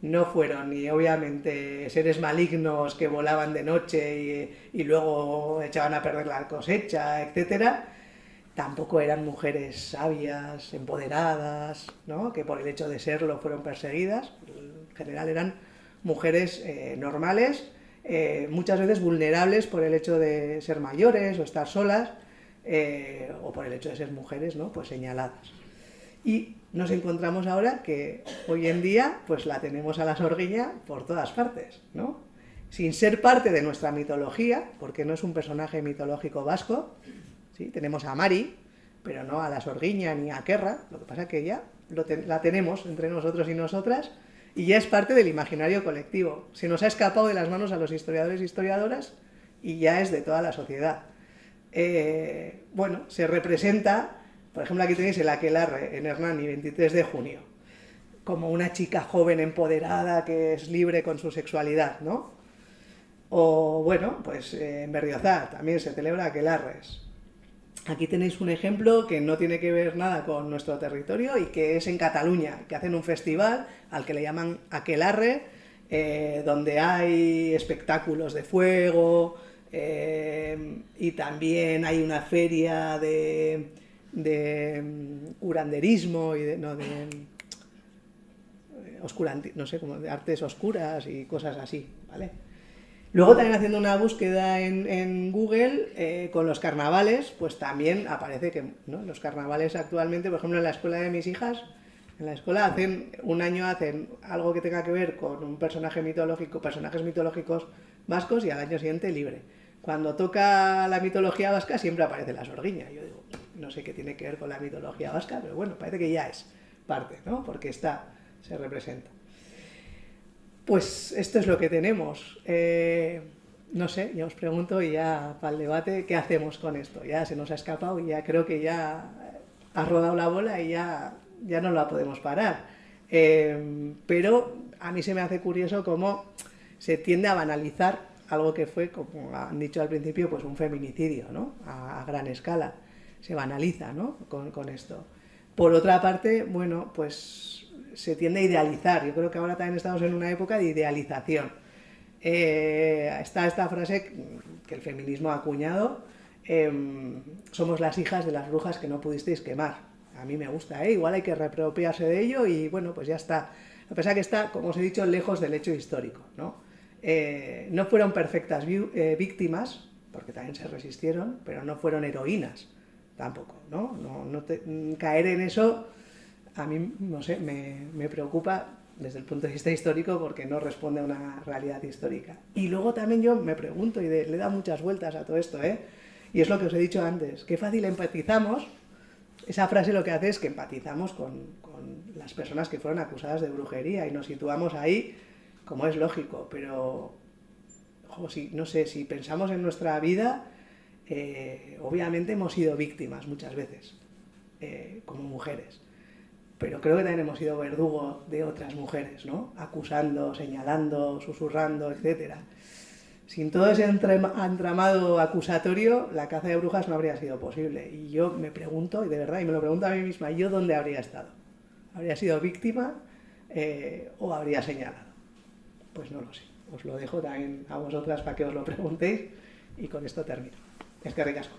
No fueron ni obviamente seres malignos que volaban de noche y luego echaban a perder la cosecha, etcétera, tampoco eran mujeres sabias, empoderadas, ¿no? Que por el hecho de serlo fueron perseguidas. En general eran mujeres normales, muchas veces vulnerables por el hecho de ser mayores o estar solas, o por el hecho de ser mujeres, ¿no? Pues señaladas. Y nos encontramos ahora que hoy en día pues la tenemos a la Sorguiña por todas partes, ¿no? Sin ser parte de nuestra mitología, porque no es un personaje mitológico vasco, ¿sí? Tenemos a Mari, pero no a la Sorguiña ni a Querra, lo que pasa es que ya la tenemos entre nosotros y nosotras, y ya es parte del imaginario colectivo. Se nos ha escapado de las manos a los historiadores e historiadoras y ya es de toda la sociedad. Bueno, se representa, por ejemplo, aquí tenéis el aquelarre en Hernani, 23 de junio, como una chica joven empoderada que es libre con su sexualidad, ¿no? O bueno, pues en Berriozar también se celebra aquelarres. Aquí tenéis un ejemplo que no tiene que ver nada con nuestro territorio y que es en Cataluña, que hacen un festival al que le llaman aquelarre, donde hay espectáculos de fuego, y también hay una feria de curanderismo y no sé, como de artes oscuras y cosas así, ¿vale? Luego también haciendo una búsqueda en Google con los carnavales, pues también aparece que, ¿no? Los carnavales actualmente, por ejemplo, en la escuela de mis hijas, en la escuela un año hacen algo que tenga que ver con un personaje mitológico, personajes mitológicos vascos, y al año siguiente libre. Cuando toca la mitología vasca siempre aparece la Sorguiña. Yo digo, no sé qué tiene que ver con la mitología vasca, pero bueno, parece que ya es parte, ¿no? Porque se representa. Pues esto es lo que tenemos. No sé, ya os pregunto, y ya para el debate, ¿qué hacemos con esto? Ya se nos ha escapado y ya creo que ya ha rodado la bola y ya no la podemos parar. Pero a mí se me hace curioso cómo se tiende a banalizar algo que fue, como han dicho al principio, pues un feminicidio, ¿no? A gran escala. Se banaliza, ¿no? Con esto. Por otra parte, bueno, pues se tiende a idealizar. Yo creo que ahora también estamos en una época de idealización. Está esta frase que el feminismo ha acuñado, somos las hijas de las brujas que no pudisteis quemar. A mí me gusta, igual hay que reapropiarse de ello y bueno, pues ya está. A pesar que está, como os he dicho, lejos del hecho histórico, ¿no? No fueron perfectas víctimas, porque también se resistieron, pero no fueron heroínas tampoco, ¿no? Caer en eso a mí, no sé, me preocupa desde el punto de vista histórico porque no responde a una realidad histórica. Y luego también yo me pregunto, y le he dado muchas vueltas a todo esto, y es lo que os he dicho antes, qué fácil empatizamos. Esa frase lo que hace es que empatizamos con las personas que fueron acusadas de brujería y nos situamos ahí, como es lógico, pero no sé, si pensamos en nuestra vida, obviamente hemos sido víctimas muchas veces, como mujeres. Pero creo que también hemos sido verdugos de otras mujeres, ¿no? Acusando, señalando, susurrando, etc. Sin todo ese entramado acusatorio, la caza de brujas no habría sido posible. Y yo me pregunto, y de verdad, y me lo pregunto a mí misma, ¿yo dónde habría estado? ¿Habría sido víctima o habría señalado? Pues no lo sé. Os lo dejo también a vosotras para que os lo preguntéis y con esto termino. Es que ricasco.